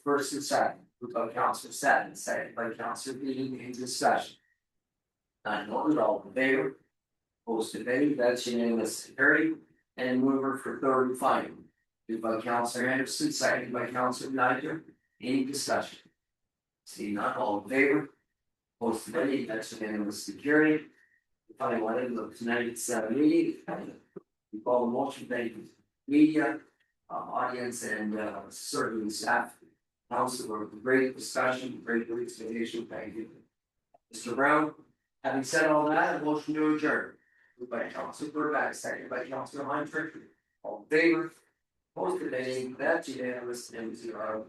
First and second, moved by Councilor Satin, second by Councilor Beatty, in discussion. Not noted, all in favor? Opposed to any, that's unanimous carried. And mover for third and final. Moved by Councilor Henderson, seconded by Councilor Niger. Any discussion? See none, all in favor? Opposed to any, that's unanimous carried. Final one of tonight's meeting. We call the motion, thank you, media, audience, and certainly staff. Council, for great discussion, great presentation, thank you. Mr. Brown, having said all that, a motion to adjourn. Moved by Councilor Burbank, seconded by Councilor Hunter. All in favor? Opposed to any, that's unanimous, and 0.